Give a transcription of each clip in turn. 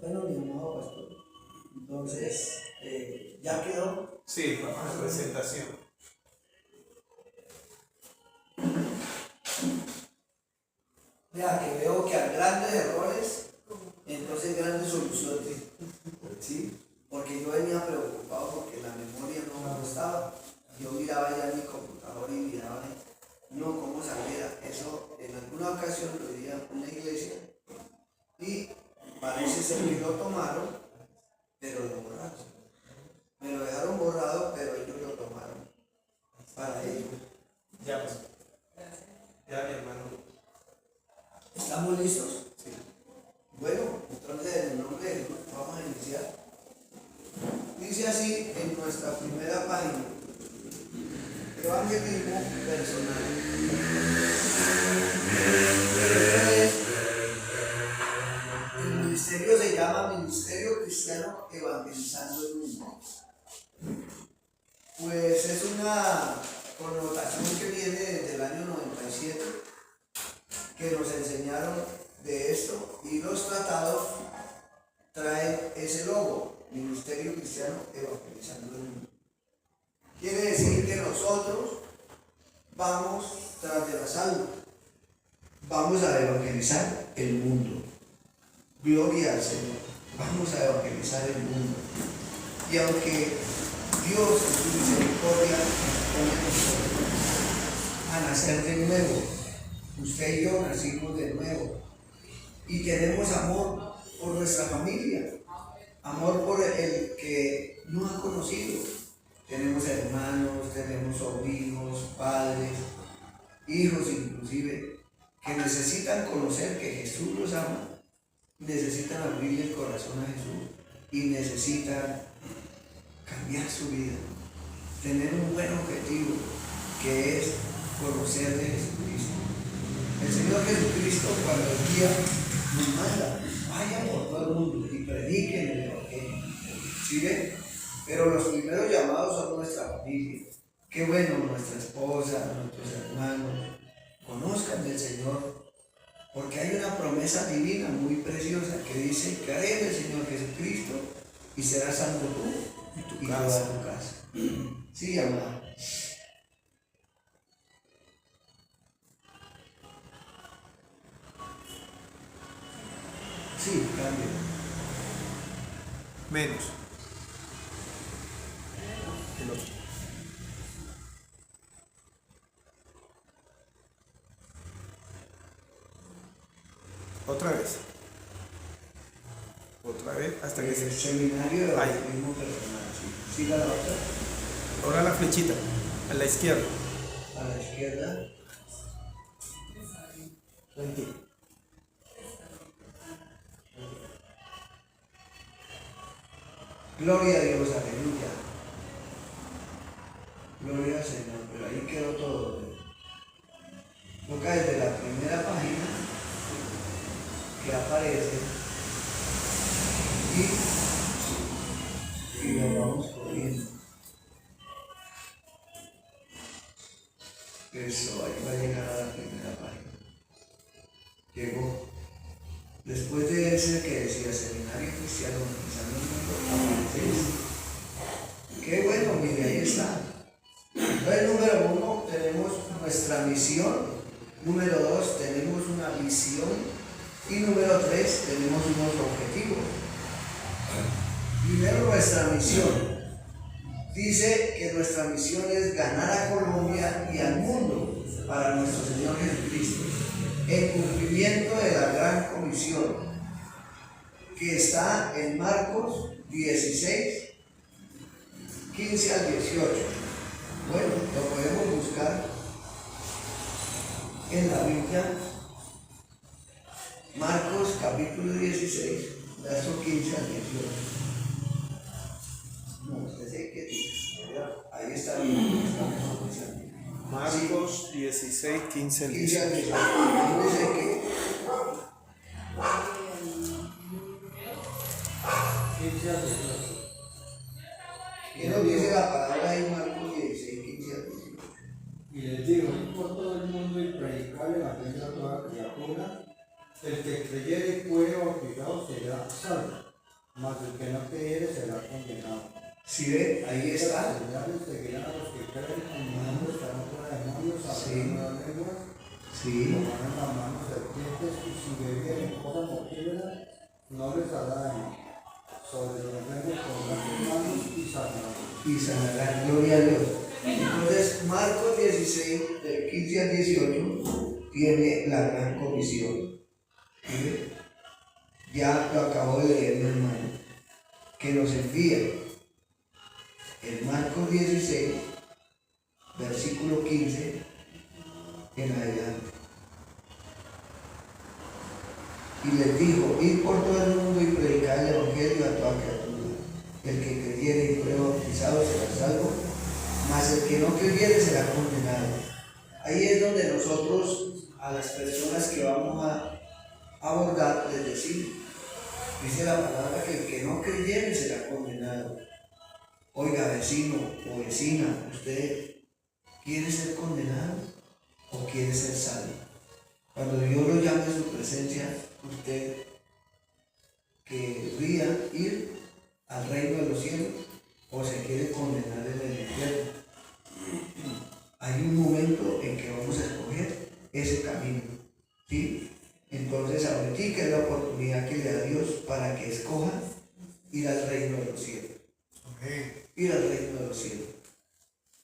Bueno, mi amado pastor, entonces, ¿ya quedó? Sí, vamos a presentación. Vea que veo que hay grandes errores, entonces grandes soluciones, ¿sí? Porque yo venía preocupado porque la memoria no estaba. Yo miraba ya mi computador y miraba, no, cómo saliera. Eso en alguna ocasión lo diría en una iglesia y parece ser que lo tomaron, pero lo borraron. Me lo dejaron borrado, pero ellos lo tomaron para ellos. Ya, pues. Ya, mi hermano. ¿Estamos listos? Sí. Bueno, entonces en el nombre de Jesús vamos a iniciar. Dice así en nuestra primera página: Evangelismo personal. El ministerio se llama Ministerio Cristiano Evangelizando el Mundo. Pues es una connotación que viene desde el año 97, que nos enseñaron de esto, y los tratados traen ese logo, Ministerio Cristiano Evangelizando el Mundo. Quiere decir que nosotros vamos tras de las almas, vamos a evangelizar el mundo. Gloria al Señor, vamos a evangelizar el mundo. Y aunque Dios en su misericordia pone a nosotros a nacer de nuevo, usted y yo nacimos de nuevo y tenemos amor por nuestra familia, amor por el que no ha conocido. Tenemos hermanos, tenemos sobrinos, padres, hijos inclusive, que necesitan conocer que Jesús los ama, necesitan abrirle el corazón a Jesús y necesitan cambiar su vida, tener un buen objetivo, que es conocer de Jesucristo. El Señor Jesucristo, cuando el día nos manda, vayan por todo el mundo y prediquen el Evangelio. ¿Sí ven? Pero los primeros llamados son nuestra familia. Qué bueno, nuestra esposa, nuestros hermanos, conozcan del Señor, porque hay una promesa divina muy preciosa que dice: cree en el Señor Jesucristo y serás salvo tú y toda tu casa. Sí, amado. Sí, cambio. Menos. El otro. Otra vez. Otra vez hasta que El se. seminario de evangelismo personal. Sí, siga la otra. Ahora la flechita. A la izquierda. A la izquierda. Tranquilo. Gloria a Dios, aleluya. Gloria al Señor, pero ahí quedó todo. Toca desde la primera página que aparece y lo vamos corriendo. Eso, ahí va a llegar a la primera página. Llegó. Después de ese que decía Seminario Cristiano Evangelizando el Mundo, qué bueno, mire, ahí está. Entonces, número 1, tenemos nuestra misión. Número 2, tenemos una visión. Y número 3, tenemos unos objetivos. Primero, nuestra misión. Dice que nuestra misión es ganar a Colombia y al mundo para nuestro Señor Jesucristo, en cumplimiento de la gran comisión que está en Marcos 16, 15 al 18. Bueno, lo podemos buscar en la Biblia. Marcos capítulo 16, verso 15 al 18. No, usted sé que dice. Ahí está bien. Marcos 16, 15 al 15 al 18. 18. Dice que 15 al 18. ¿qué nos dice la palabra en Marcos 16, 15 al 18? Y les digo: ir por todo el mundo y predicar el evangelio a toda criatura. El que creyere y fuere bautizado será salvo, mas el que no creyere será condenado. ¿Sí ve? Ahí está. Las señales seguirán a los que creen, en mi nombre estarán fuera de demonios, Sí. hablarán nuevas lenguas, Sí. tomarán las manos serpientes, y si bebieren cosa mortífera, no les hará daño. Sobre los enfermos pondrán sus manos y sanarán. Y sanarán, gloria a Dios. Entonces, Marcos 16, del 15 al 18, tiene la gran comisión. ¿Sí? Ya lo acabo de leer, mi hermano, que nos envía en Marcos 16, versículo 15 en adelante. Y les dijo: id por todo el mundo y predicad el evangelio a toda criatura. El que creyere y fuere bautizado será salvo, mas el que no creyere será condenado. Ahí es donde nosotros a las personas que vamos a abordar les decimos, dice la palabra que el que no creyere será condenado. Oiga, vecino o vecina, ¿usted quiere ser condenado o quiere ser salvo? Cuando Dios lo llame a su presencia, ¿usted querría ir al reino de los cielos o se quiere condenar en el infierno? Hay un momento en que vamos a escoger ese camino, ¿sí? Entonces ahorita es la oportunidad que le da Dios para que escoja ir al reino de los cielos. Ir al reino de los cielos.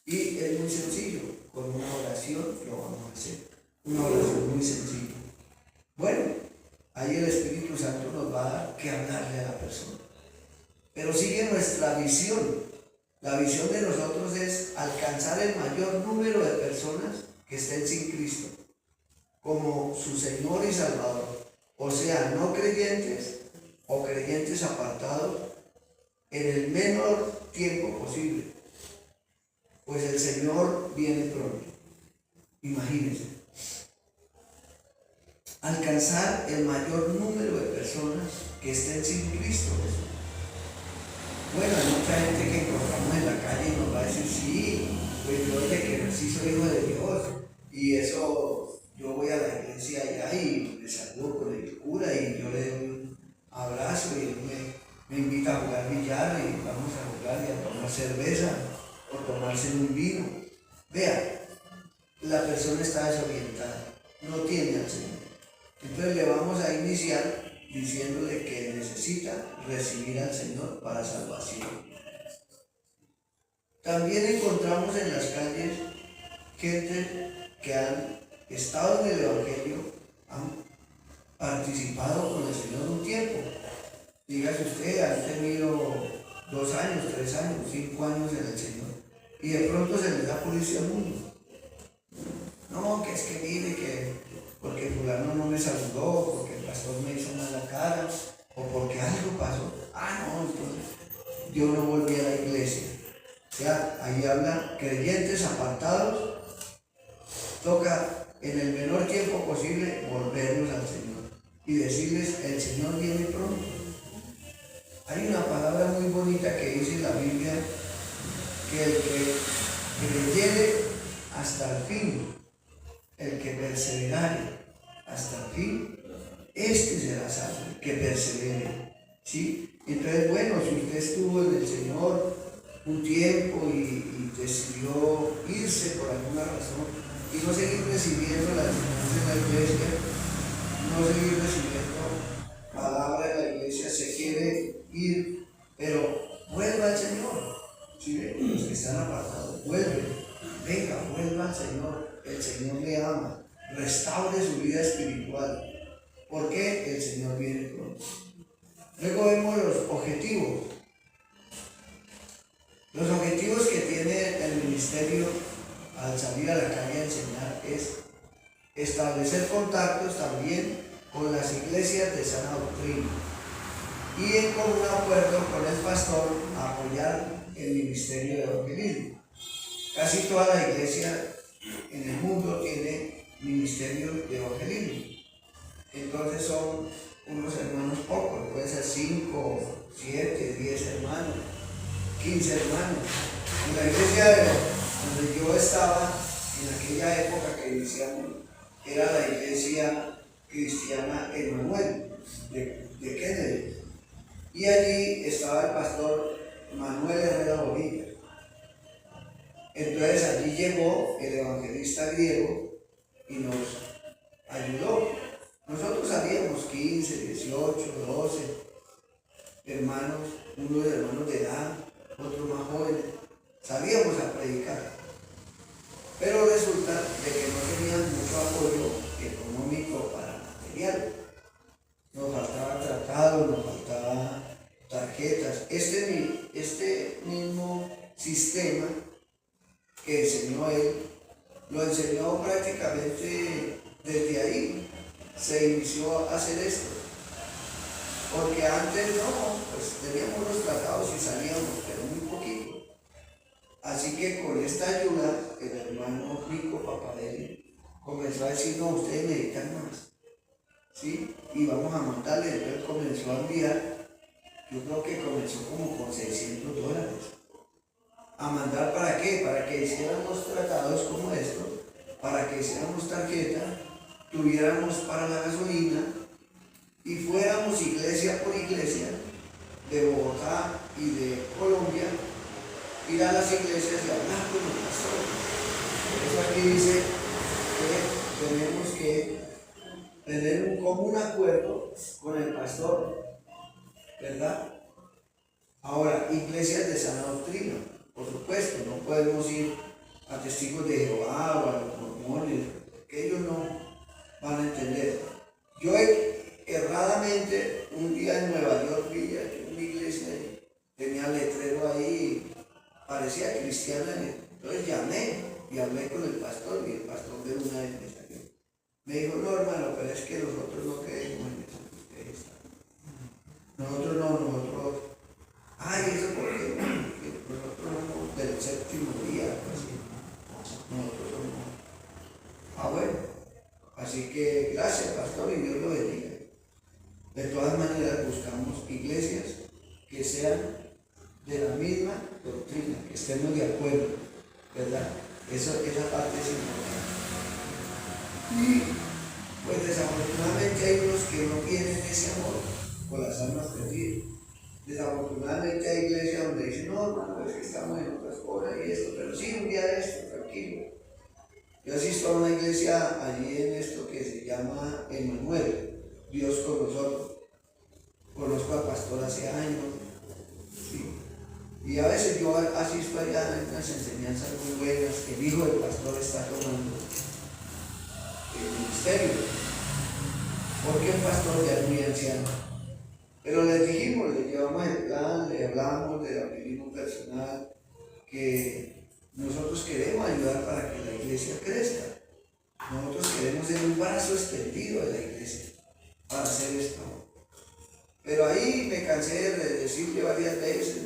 Y es muy sencillo, con una oración lo vamos a hacer. Una oración muy sencilla. Bueno, ahí el Espíritu Santo nos va a dar que hablarle a la persona. Pero sigue nuestra visión. La visión de nosotros es alcanzar el mayor número de personas que estén sin Cristo como su Señor y Salvador. O sea, no creyentes o creyentes apartados en el menor tiempo posible. Pues el Señor viene pronto. Imagínense. Alcanzar el mayor número de personas que estén sin Cristo Jesús. Bueno, hay mucha gente que encontramos en la calle y nos va a decir: sí, pues yo desde que nací soy hijo de Dios, y eso yo voy a la iglesia allá y me saludo con el cura y yo le doy un abrazo y él me invita a jugar billar y vamos a jugar y a tomar cerveza o tomarse un vino. Vea, la persona está desorientada, no tiene al Señor. Entonces le vamos a iniciar diciéndole que necesita recibir al Señor para salvación. También encontramos en las calles gente que han estado en el Evangelio, han participado con el Señor un tiempo. Dígase usted, han tenido 2 años, 3 años, 5 años en el Señor, y de pronto se les da por irse al mundo. No, que es que mire que porque fulano no me saludó, porque el pastor me hizo mala cara, o porque algo pasó. Ah, no, entonces yo no volví a la iglesia. O sea, ahí habla creyentes apartados. Toca en el menor tiempo posible volvernos al Señor y decirles: el Señor viene pronto. Hay una palabra muy bonita que dice en la Biblia, que el que creyere hasta el fin, el que perseverare hasta el fin, este será salvo, el que persevere. ¿Sí? Entonces, bueno, si usted estuvo en el Señor un tiempo y decidió irse por alguna razón y no seguir recibiendo la enseñanza de la iglesia, no seguir recibiendo palabra de la iglesia, se quiere ir, pero vuelva al Señor. ¿Sí? Los que están apartados, vuelven. Venga, vuelva al Señor. El Señor le ama. Restaure su vida espiritual. Porque el Señor viene pronto. Luego vemos los objetivos. Los objetivos que tiene el ministerio al salir a la calle a enseñar es establecer contactos también con las iglesias de sana doctrina y en común acuerdo con el pastor apoyar el ministerio de evangelismo. Casi toda la iglesia en el mundo tiene ministerio de evangelismo. Entonces son unos hermanos pocos, pueden ser 5, 7, 10 hermanos, 15 hermanos. En la iglesia donde yo estaba, en aquella época que iniciamos, era la iglesia cristiana Emanuel de Kennedy. Y allí estaba el pastor Manuel Herrera Bonilla. Entonces allí llegó el evangelista griego y nos ayudó. Nosotros habíamos 15, 18, 12 hermanos, unos hermanos de edad, otros más jóvenes. Salíamos a predicar. Pero resulta de que no tenían mucho apoyo económico para material. Nos faltaba tratado, nos faltaba tarjetas. Este mismo sistema que enseñó él, lo enseñó prácticamente desde ahí. Se inició a hacer esto. Porque antes no, pues teníamos los tratados y salíamos, pero muy poquito. Así que con esta ayuda, el hermano Rico Papadelli comenzó a decir, no, ustedes necesitan más. ¿Sí? Y vamos a mandarle. Entonces comenzó a enviar, yo creo que comenzó como con $600. ¿A mandar para qué? Para que hiciéramos tratados como estos, para que hiciéramos tarjeta, tuviéramos para la gasolina y fuéramos iglesia por iglesia de Bogotá y de Colombia, ir a las iglesias y hablar con los pastores. Por eso aquí dice que tenemos que tener un común acuerdo con el pastor, ¿verdad? Ahora, iglesias de sana doctrina, por supuesto, no podemos ir a testigos de Jehová o a los mormones, que ellos no van a entender. Yo erradamente un día en Nueva York vi una iglesia y tenía letrero ahí, parecía cristiana, entonces llamé y hablé con el pastor y el pastor de una vez me salió. Me dijo, no hermano, pero es que nosotros no creemos en eso que ustedes están. Nosotros no, ay, eso porque nosotros somos del séptimo día, pues, nosotros somos. Ah, bueno, así que gracias pastor y Dios lo bendiga. De todas maneras buscamos iglesias que sean de la misma doctrina, que estemos de acuerdo, ¿verdad? Esa parte es importante. Y pues desafortunadamente hay unos que no tienen ese amor por las almas perdidas. Desafortunadamente hay iglesias donde dicen, no hermano, es que estamos en otras cosas y esto, pero sí, un día de esto, tranquilo. Yo asisto a una iglesia allí en esto que se llama Emmanuel, Dios con nosotros. Conozco al pastor hace años, sí. Y a veces yo asisto allá en unas enseñanzas muy buenas, que el hijo del pastor está tomando el ministerio, porque el pastor ya es muy anciano. Pero les dijimos, le llevamos el plan, le hablamos del evangelismo personal, que nosotros queremos ayudar para que la iglesia crezca. Nosotros queremos ser un brazo extendido de la iglesia para hacer esto. Pero ahí me cansé de decirle varias veces,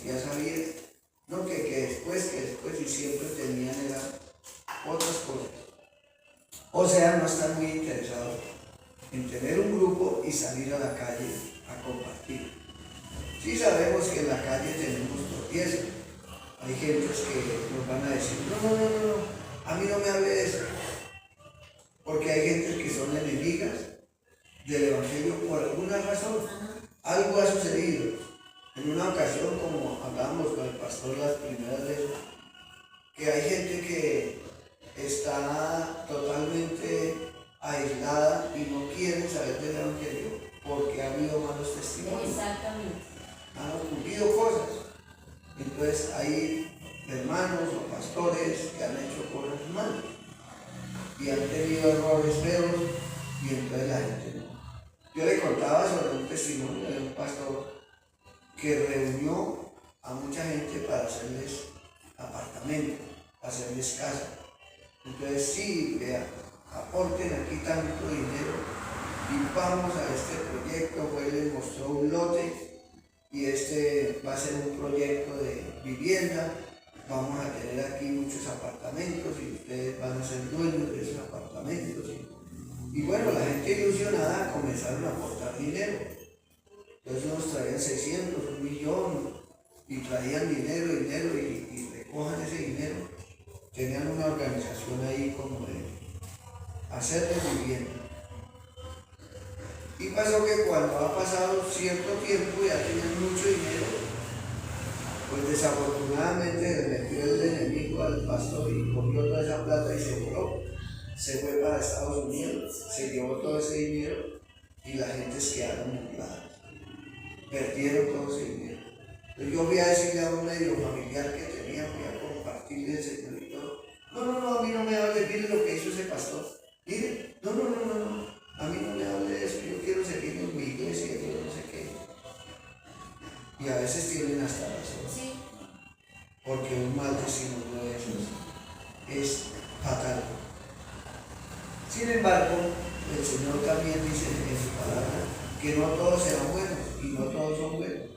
y ya sabía, no, que después, y siempre tenían otras cosas. O sea, no están muy interesados en tener un grupo y salir a la calle a compartir. Sí sabemos que en la calle tenemos tropiezos. Hay gentes que nos van a decir, no, a mí no me hable de eso. Porque hay gentes que son enemigas del Evangelio por alguna razón. Algo ha sucedido. En una ocasión, como hablábamos con el pastor las primeras veces, que hay gente que está totalmente aislada y no quieren saber del Evangelio porque ha habido malos testimonios. Exactamente. Han ocurrido cosas. Entonces hay hermanos o pastores que han hecho cosas malas y han tenido errores feos y entonces la gente no. Yo le contaba sobre un testimonio de un pastor que reunió a mucha gente para hacerles apartamento, para hacerles casa. Entonces sí, vea, aporten aquí tanto dinero y vamos a este proyecto. Pues les mostró un lote y este va a ser un proyecto de vivienda. Vamos a tener aquí muchos apartamentos y ustedes van a ser dueños de esos apartamentos. Y bueno, la gente ilusionada comenzaron a aportar dinero. Entonces nos traían 600, 1.000.000 y traían dinero y recojan ese dinero. Tenían una organización ahí como de hacerles vivienda. Y pasó que cuando ha pasado cierto tiempo, ya tenían mucho dinero, pues desafortunadamente le metió el enemigo al pastor y cogió toda esa plata y se voló. Se fue para Estados Unidos, se llevó todo ese dinero y la gente se quedaron burladas. Perdieron todo ese dinero. Entonces yo fui a decirle a un medio familiar que tenía, fui a compartirle el Señor y todo. No, a mí no me hable, mire lo que hizo ese pastor. Mire, no, a mí no me hable de eso, yo quiero seguir en mi iglesia, yo no sé qué. Y a veces tienen hasta razón. Sí. Porque un mal testimonio de esos es fatal. Sin embargo, el Señor también dice en su palabra que no todos serán buenos y no todos son buenos.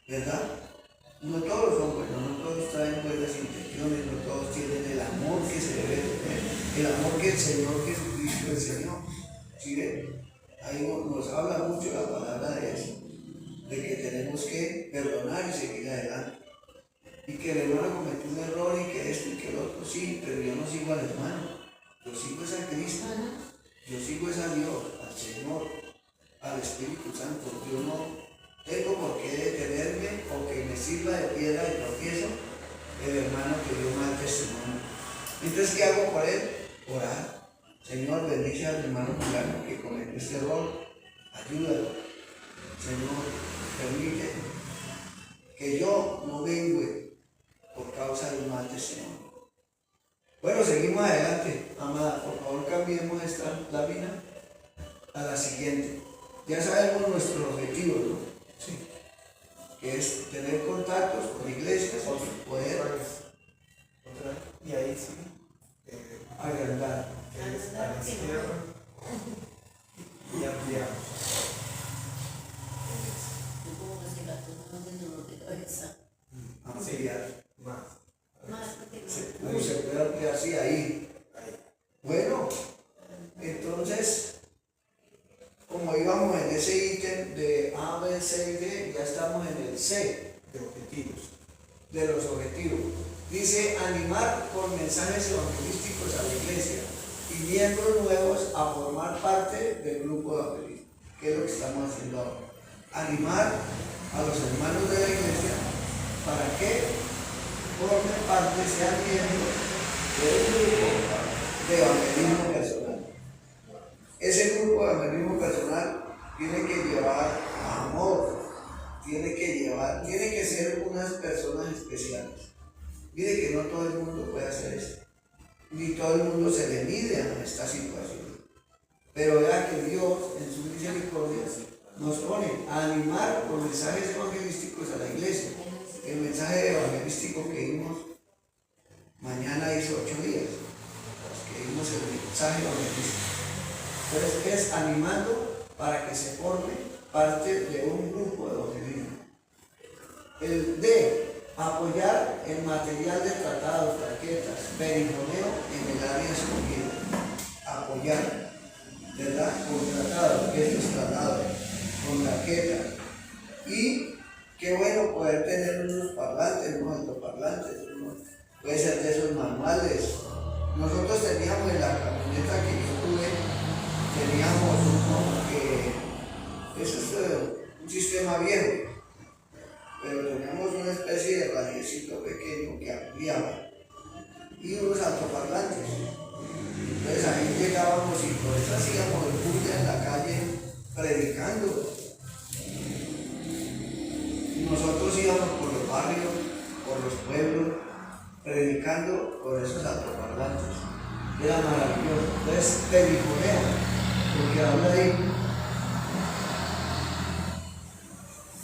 ¿Verdad? No todos son buenos, no todos traen buenas intenciones, no todos tienen el amor que se debe tener, el amor que el Señor Jesucristo enseñó. ¿Sí ven? Ahí nos habla mucho la palabra de eso, de que tenemos que perdonar y seguir adelante. Y que el hermano cometió un error y que esto y que el otro, sí, pero yo no sigo al hermano, yo sigo es a Cristo, yo sigo es a Dios, al Señor, al Espíritu Santo. Yo no tengo por qué detenerme o que me sirva de piedra de tropiezo el hermano que dio mal testimonio. Entonces, ¿qué hago por él? Orar. Señor, bendice al hermano fulano que cometió este error, ayúdalo. Señor, permite que yo no vengue por causa de un mal testimonio. Bueno, seguimos adelante. Amada, por favor cambiemos esta lámina a la siguiente. Ya sabemos nuestro objetivo, ¿no? Sí. Que es tener contactos con iglesias, poder y ahí sí agrandar. Es a la izquierda y ampliamos. Ampliar. Más. Se puede ampliar así ahí. Bueno, entonces, como íbamos en ese ítem de A, B, C y D, ya estamos en el C De objetivos. de los objetivos. Dice animar con mensajes evangelísticos a la iglesia y miembros nuevos a formar parte del grupo de evangelismo. ¿Qué es lo que estamos haciendo ahora? Animar a los hermanos de la iglesia para que formen parte, sean miembros de un grupo de evangelismo personal. Ese grupo de evangelismo personal tiene que llevar amor, tiene que ser unas personas especiales. Mire que no todo el mundo puede hacer esto, ni todo el mundo se le mide a esta situación. Pero vea que Dios, en su misericordia, nos pone a animar con mensajes evangelísticos a la iglesia. El mensaje evangelístico que vimos mañana hizo 8 días, que vimos el mensaje evangelístico. Entonces es animando para que se forme parte de un grupo de evangelismo. El D, apoyar el material de tratados, plaquetas, perifoneo en el área escogida. Apoyar, ¿verdad? Con tratados, estos tratados, con plaquetas. Y qué bueno poder tener unos parlantes, unos altoparlantes, puede ser de esos manuales. Nosotros teníamos en la camioneta que yo tuve, teníamos uno que, eso es un sistema viejo, pero teníamos una especie de radiecito pequeño que ampliaba y unos altoparlantes. Entonces ahí llegábamos y por eso hacíamos el bulla en la calle predicando. Nosotros íbamos por los barrios, por los pueblos, predicando por esos altoparlantes. Era maravilloso. Entonces, perifoneo, porque habla ahí.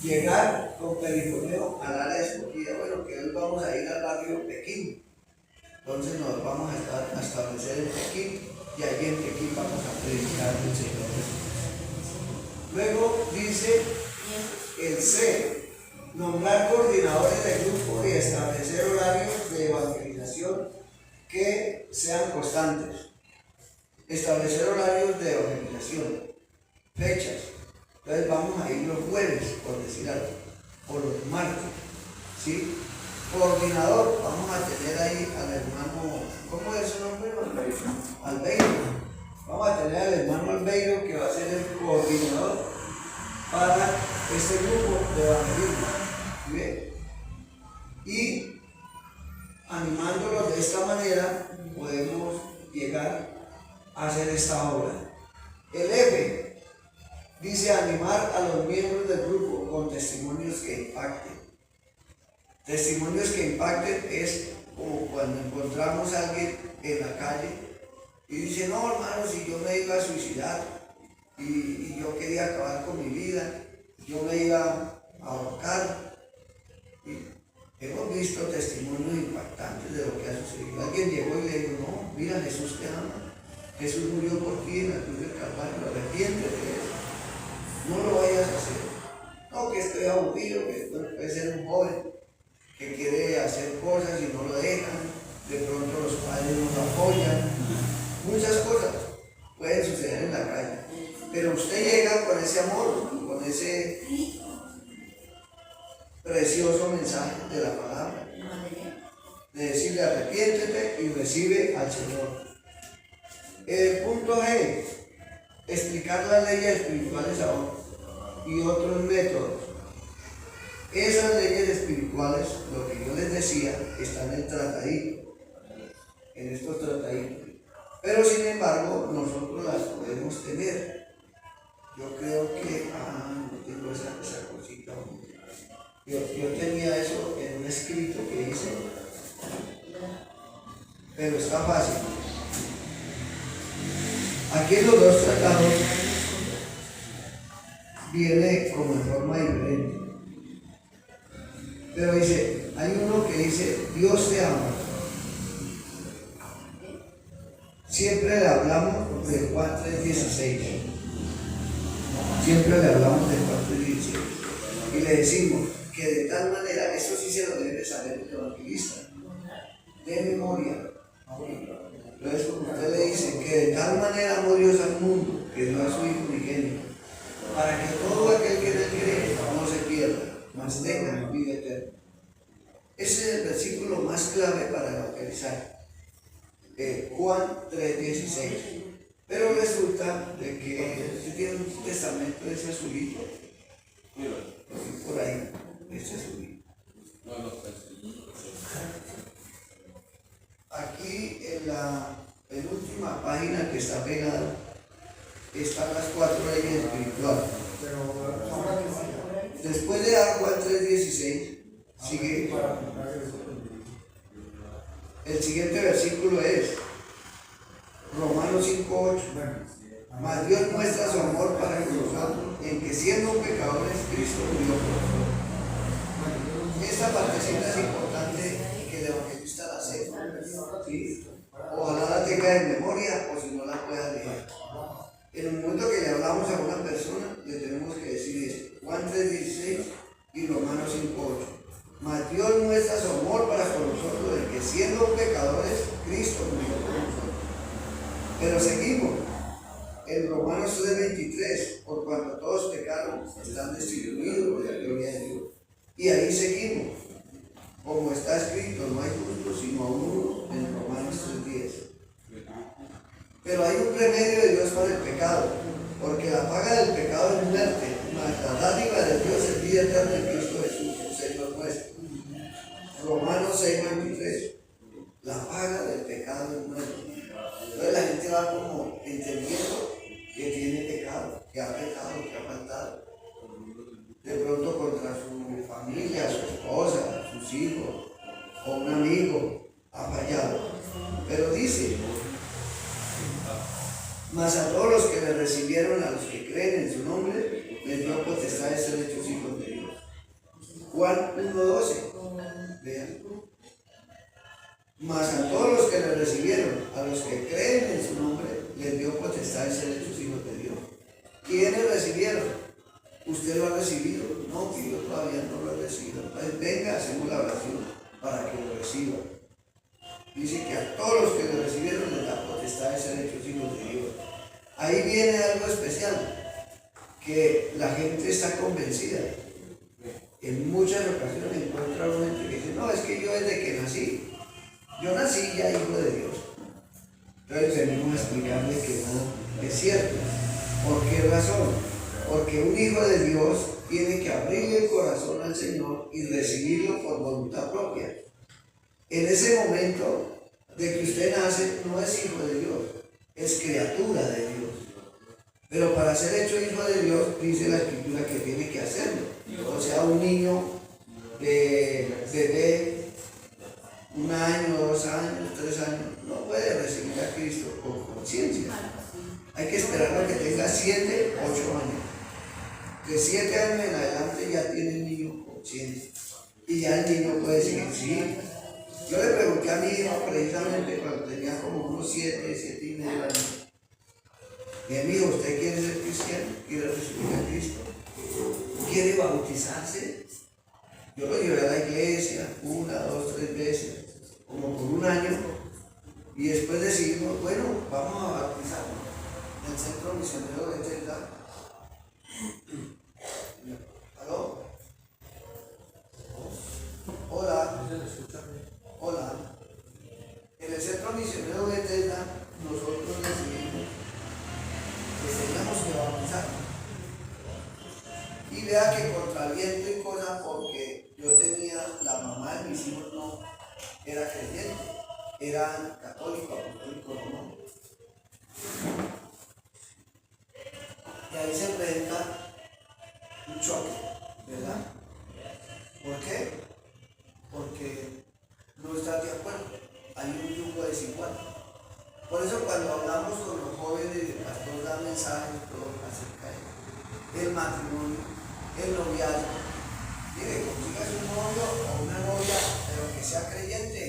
Llegar con perifoneo al área escogida. Bueno, que hoy vamos a ir al barrio Pekín. Entonces nos vamos a establecer en Pekín y allí en Pekín vamos a predicar el Señor Jesús. Luego dice el C. Nombrar coordinadores de grupo y establecer horarios de evangelización que sean constantes. Establecer horarios de evangelización, fechas. Entonces vamos a ir los jueves, por decir algo, o los martes. ¿Sí? Coordinador, vamos a tener ahí al hermano, ¿cómo es su nombre? Albeiro. Vamos a tener al hermano Albeiro, que va a ser el coordinador para este grupo de evangelismo. ¿Sí ve? Y animándolos de esta manera podemos llegar a hacer esta obra. El F dice animar a los miembros del grupo con testimonios que impacten. Testimonios que impacten es como cuando encontramos a alguien en la calle y dice: no, hermano, si yo me iba a suicidar y yo quería acabar con mi vida, yo me iba a ahorcar. Y hemos visto testimonios impactantes de lo que ha sucedido. Alguien llegó y le dijo: no, mira, Jesús te ama, Jesús murió por ti en la cruz del Calvario, arrepiéntete de eso, no lo vayas a hacer. No, que estoy aburrido, que puede ser un joven que quiere hacer cosas y no lo dejan, de pronto los padres no lo apoyan, muchas cosas pueden suceder en la calle, pero usted llega con ese amor, con ese precioso mensaje de la palabra, de decirle: arrepiéntete y recibe al Señor. El punto G, explicar las leyes espirituales ahora y otros métodos. Esas leyes espirituales, lo que yo les decía, están en el tratadito, en estos trataditos. Pero sin embargo, nosotros las podemos tener. Yo creo que, no tengo esa cosita. Yo tenía eso en un escrito que hice, pero está fácil. Aquí en los dos tratados viene como en forma diferente. Pero dice, hay uno que dice: Dios te ama. Siempre le hablamos de Juan 3:16. Siempre le hablamos de Juan 3:16. Y le decimos que de tal manera, eso sí se lo debe saber el evangelista, de memoria. Entonces, como usted le dice que de tal manera amó Dios al mundo, que dio a su Hijo unigénito, para que todo aquel que en él cree no se pierda, mas tenga vida eterna. Ese es el versículo más clave para evangelizar. Juan 3:16. Pero resulta de que usted tiene un testamento de ese azulito. Por ahí, ese azulito. Aquí en la penúltima página que está pegada están las 4 leyes espirituales. Después de dar Juan 3:16, sigue. El siguiente versículo es Romanos 5:8. Mas Dios muestra su amor para con nosotros en que, siendo pecadores, Cristo murió por nosotros. Esta partecita es importante que el evangelista la sepa. ¿Sí? Ojalá la tenga en memoria, o si no la pueda leer. En el momento que le hablamos a una persona, le tenemos que decir esto: Juan 3:16 y Romanos 5:8. Mas Dios muestra su amor para con nosotros en que, siendo pecadores, Cristo murió por nosotros. Pero seguimos en Romanos 3:23: por cuanto todos pecaron, están destituidos de la gloria de Dios. Y ahí seguimos, como está escrito: no hay justo sino a uno, en Romanos 3:10. Pero hay un remedio de Dios para el pecado, porque la paga del pecado es muerte, mas la dádiva de Dios es vida eterna en Cristo Jesús, Señor nuestro. Romanos 6:23. La paga del pecado es muerte. Entonces la gente va como entendiendo que tiene pecado, que ha pecado, que ha faltado. De pronto contra su familia, su esposa, sus hijos, o un amigo ha fallado. Pero dice: mas a todos los que le recibieron, a los que creen en su nombre, les dio potestad de ser hechos hijos de Dios. Juan 1:12. Vean. Mas a todos los que le recibieron, a los que creen en su nombre, les dio potestad de ser hechos hijos de Dios. ¿Quiénes recibieron? ¿Usted lo ha recibido? No, que yo todavía no lo he recibido. Entonces venga, hacemos la oración para que lo reciba. Dice que a todos los que le recibieron les da potestad de ser hechos hijos de Dios. Ahí viene algo especial, que la gente está convencida. En muchas ocasiones encuentra gente que dice: no, es que yo desde que nací ya hijo de Dios. Entonces venimos a explicarle que no, Es cierto. ¿Por qué razón? Porque un hijo de Dios tiene que abrirle el corazón al Señor y recibirlo por voluntad propia. En ese momento de que usted nace, no es hijo de Dios, es criatura de Dios. Pero para ser hecho hijo de Dios, dice la Escritura que tiene que hacerlo. O sea, un niño bebé, 1 año, 2 años, 3 años, no puede recibir a Cristo con conciencia. Hay que esperar a que tenga 7, 8 años. De 7 años en adelante ya tiene el niño conciencia. Y ya el niño puede decir, sí. Yo le pregunté a mi hijo precisamente cuando tenía como unos 7 y medio años. Mi amigo, ¿usted quiere ser cristiano? ¿Quiere recibir a Cristo? ¿Quiere bautizarse? Yo lo llevé a la iglesia 1, 2, 3 veces, como por 1 año, y después decidimos, bueno, vamos a bautizarnos en el Centro Misionero de Telda. ¿Aló? Hola. Hola. En el Centro Misionero de Telda nosotros decidimos que teníamos que bautizarnos. Y vea que contra viento y cosa, porque yo tenía, la mamá de mis hijos no era creyente, era católico, apostólico romano. Y ahí se presenta un choque, ¿verdad? ¿Por qué? Porque no estás de acuerdo, hay un yugo desigual. Por eso cuando hablamos con los jóvenes, el pastor da mensajes todo acerca del matrimonio, el noviazgo. Mire, consigas un novio o una novia, pero que sea creyente.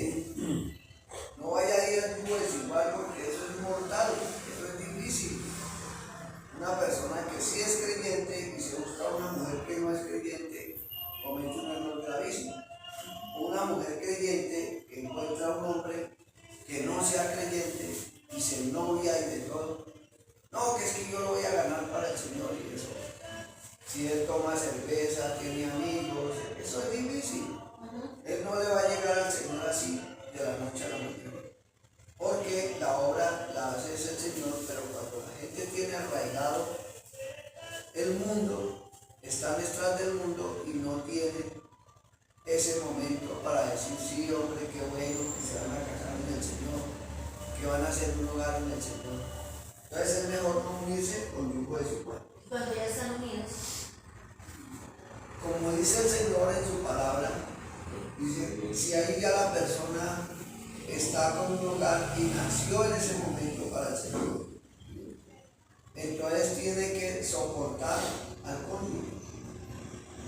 No vaya a ir al yugo desigual porque eso es mortal, eso es difícil. Una persona que sí es creyente y se busca una mujer que no es creyente, comete un error gravísimo. Una mujer creyente que encuentra a un hombre que no sea creyente y se novia y de todo. No, que es que yo lo voy a ganar para el Señor y eso. Si él toma cerveza, tiene amigos, eso es difícil. Él no le va a llegar al Señor así de la noche a la mañana. Porque la obra la hace el Señor, pero cuando la gente tiene arraigado el mundo, están detrás del mundo y no tienen ese momento para decir, sí, hombre, qué bueno, que se van a casar en el Señor, que van a hacer un hogar en el Señor. Entonces es mejor no unirse con yugo desigual. Cuando ya están unidos. Como dice el Señor en su palabra, dice, si ahí ya la persona está con un hogar y nació en ese momento para el Señor, entonces tiene que soportar al cónyuge,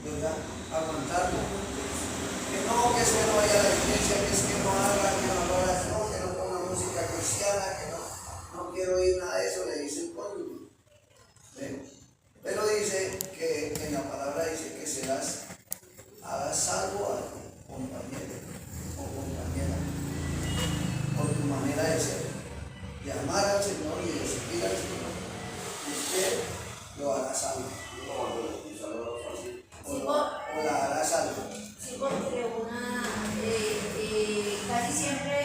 ¿verdad? Aguantarlo. Que no, que es que no vaya a la iglesia, que es que no haga, que no haga oración, que no ponga música cristiana, que no quiero oír nada de eso, le dice el cónyuge. Pero dice que en la palabra dice que hagas salvo a tu compañero o compañera por tu manera de ser, de amar al Señor y de seguir al Señor. Usted lo hará salvo. O la hará salvo. Sí, porque casi siempre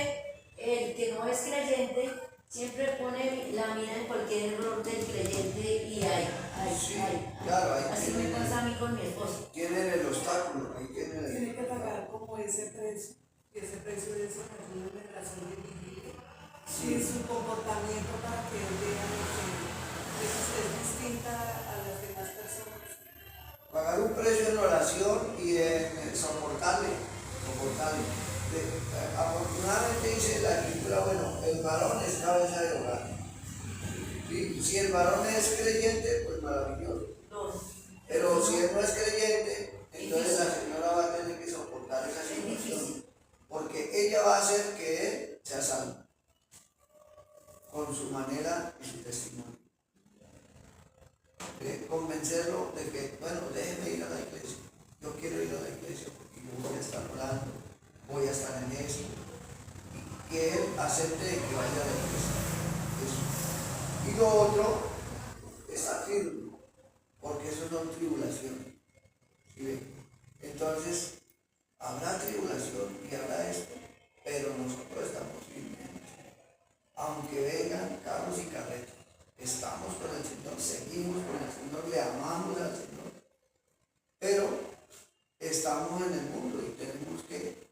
el que no es creyente siempre pone la mira en cualquier error del creyente y Sí, claro, ahí así me pasa a mí con mi esposo. tienen el obstáculo, ahí tienen el... Tiene que pagar como ese precio, y ese precio de esa relación de vivir. Sí. Y su comportamiento para que él vea que usted es distinta a las demás personas. Pagar un precio en oración y en soportarle. Afortunadamente dice la Escritura, bueno, el varón es cabeza de hogar. ¿Sí? Si el varón es creyente, pues maravilloso. Pero si él no es creyente, entonces la señora va a tener que soportar esa situación. Porque ella va a hacer que él sea salvo. Con su manera y su testimonio. Convencerlo de que, bueno, déjeme ir a la iglesia. Yo quiero ir a la iglesia porque yo voy a estar orando, voy a estar en eso. Y que él acepte que vaya a la iglesia. Eso. Y lo otro, está firme, porque eso son tribulaciones. ¿Sí ven? Entonces, habrá tribulación y habrá esto, pero nosotros estamos firmes. Aunque vengan carros y carretas, estamos con el Señor, seguimos con el Señor, le amamos al Señor, pero estamos en el mundo y tenemos que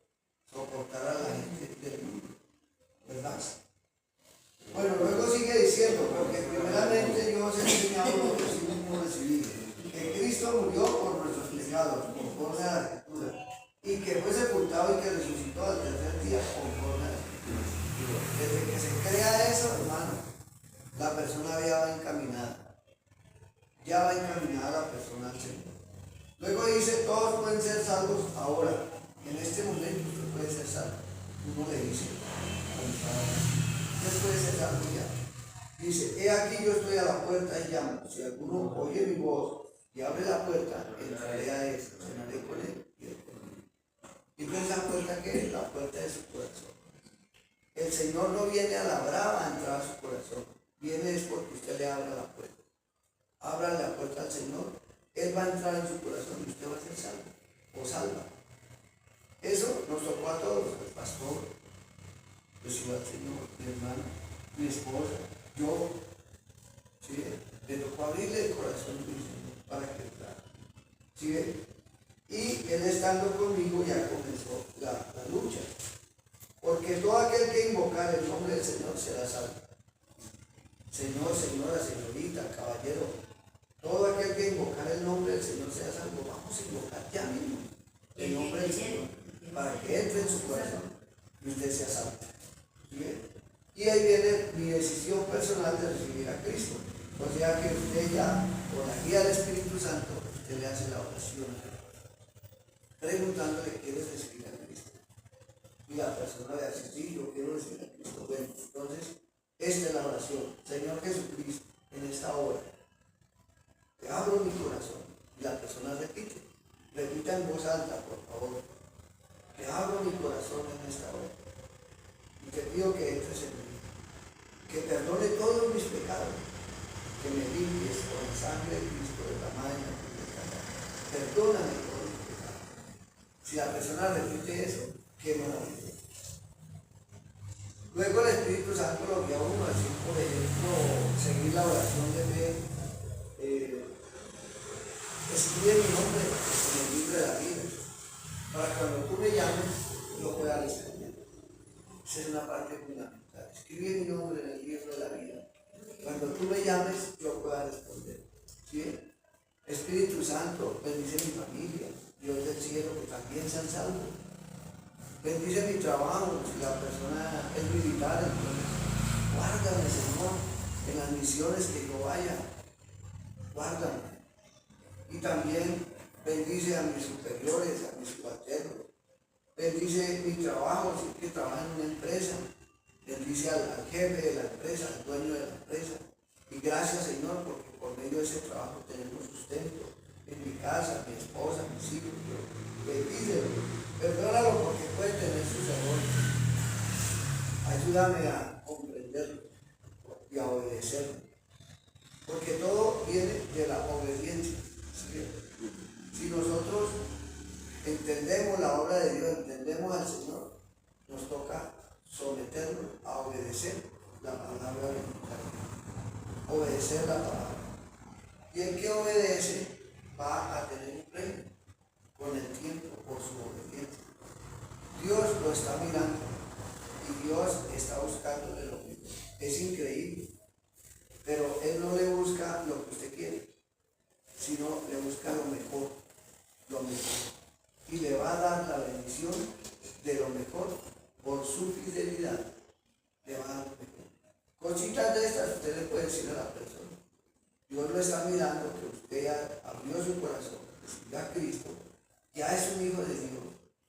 soportar a la gente del mundo, ¿verdad? Bueno, luego sigue diciendo, porque primeramente yo os he enseñado lo que sí mismo recibí, que Cristo murió por nuestros pecados, conforme a la Escritura, y que fue sepultado y que resucitó al tercer día, conforme a la Escritura. Desde que se crea eso, hermano, la persona ya va encaminada la persona al Señor. Luego dice, todos pueden ser salvos ahora. En este momento usted puede ser salvo. Uno le dice, usted puede ser salvo ya. Dice, he aquí yo estoy a la puerta y llamo. Si alguno oye mi voz y abre la puerta, entraré a él, cenaré con él y él conmigo. ¿Y entonces la puerta qué es? La puerta de su corazón. El Señor no viene a la brava a entrar a su corazón. Viene es porque usted le abra la puerta. Abra la puerta al Señor. Él va a entrar en su corazón y usted va a ser salvo o salva. Eso nos tocó a todos, el pastor, Jesús al Señor, mi hermano, mi esposa, yo. ¿Sí? Le tocó abrirle el corazón a mi Señor para que entrara. ¿Sí? Y él estando conmigo ya comenzó la lucha. Porque todo aquel que invocar el nombre del Señor será salvo. Señor, señora, señorita, caballero, todo aquel que invocar el nombre del Señor sea salvo. Vamos a invocar ya mismo el nombre del Señor para que entre en su corazón y usted sea salvo. ¿Sí? Y ahí viene mi decisión personal de recibir a Cristo. O sea que usted ya, con la guía del Espíritu Santo, usted le hace la oración preguntándole, ¿quieres recibir a Cristo? Y la persona le dice, sí, yo quiero recibir a Cristo. Bueno, entonces, esta es la oración. Señor Jesucristo, en esta hora, te abro mi corazón. Y la persona repite en voz alta, por favor. Te abro mi corazón en esta hora. Y te pido que entres en mí. Que perdone todos mis pecados. Que me limpies con la sangre de Cristo de la mañana. Perdóname todos mis pecados. Si la persona repite eso, qué maravilla. Luego el Espíritu Santo lo guía a uno, así por ejemplo, seguir la oración de fe. Escribe mi nombre en el libro de la vida, para que cuando tú me llames, yo pueda responder. Esa es una parte fundamental. Escribe mi nombre en el libro de la vida. Cuando tú me llames, yo pueda responder. ¿Sí? Espíritu Santo, bendice mi familia, Dios del cielo, que también sean salvos. Bendice mi trabajo, si la persona es militar, entonces guárdame, Señor, en las misiones que yo vaya, guárdame. Y también bendice a mis superiores, a mis subalternos. Bendice mi trabajo, si es que trabaja en una empresa. Bendice al jefe de la empresa, al dueño de la empresa. Y gracias, Señor, porque por medio de ese trabajo tenemos sustento en mi casa, mi esposa, mis hijos. Bendícelo, perdónalo porque puede tener sus errores. Ayúdame a comprenderlo y a obedecerlo. Porque todo viene de la obediencia. Si nosotros entendemos la obra de Dios, entendemos al Señor, nos toca someternos a obedecer la palabra de Dios. Obedecer la palabra. Y el que obedece va a tener un premio con el tiempo por su obediencia. Dios lo está mirando y Dios está buscándole lo mismo. Es increíble, pero Él no le busca lo que usted quiere, sino le busca lo mejor, y le va a dar la bendición de lo mejor por su fidelidad. Le va a dar lo mejor. Cositas de estas usted le puede decir a la persona. Dios lo está mirando, que usted ya abrió su corazón, recibió a Cristo, ya es un hijo de Dios,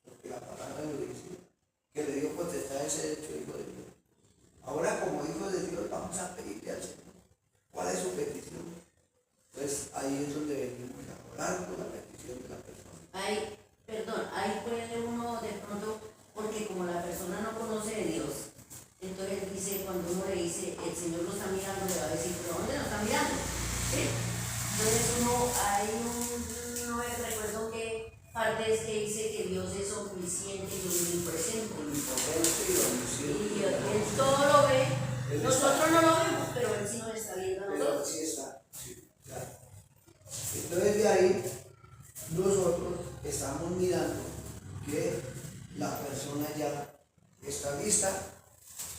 porque la palabra lo dice, que le dio potestad de ser hecho hijo de Dios. Ahora, como hijo de Dios, vamos a pedirle al Señor cuál es su petición. Entonces ahí es donde venimos a orar por la petición de la persona. Ahí puede uno de pronto, porque como la persona no conoce de Dios, entonces dice, cuando uno le dice, el Señor lo está mirando, le va a decir, ¿pero dónde lo está mirando? ¿Sí? Entonces no me recuerdo qué parte es que dice que Dios es omnisciente y omnipresente. Y Él todo lo ve, nosotros no lo vemos, pero Él sí nos está viendo. así está. ¿Ya? Entonces de ahí nosotros estamos mirando que la persona ya está lista,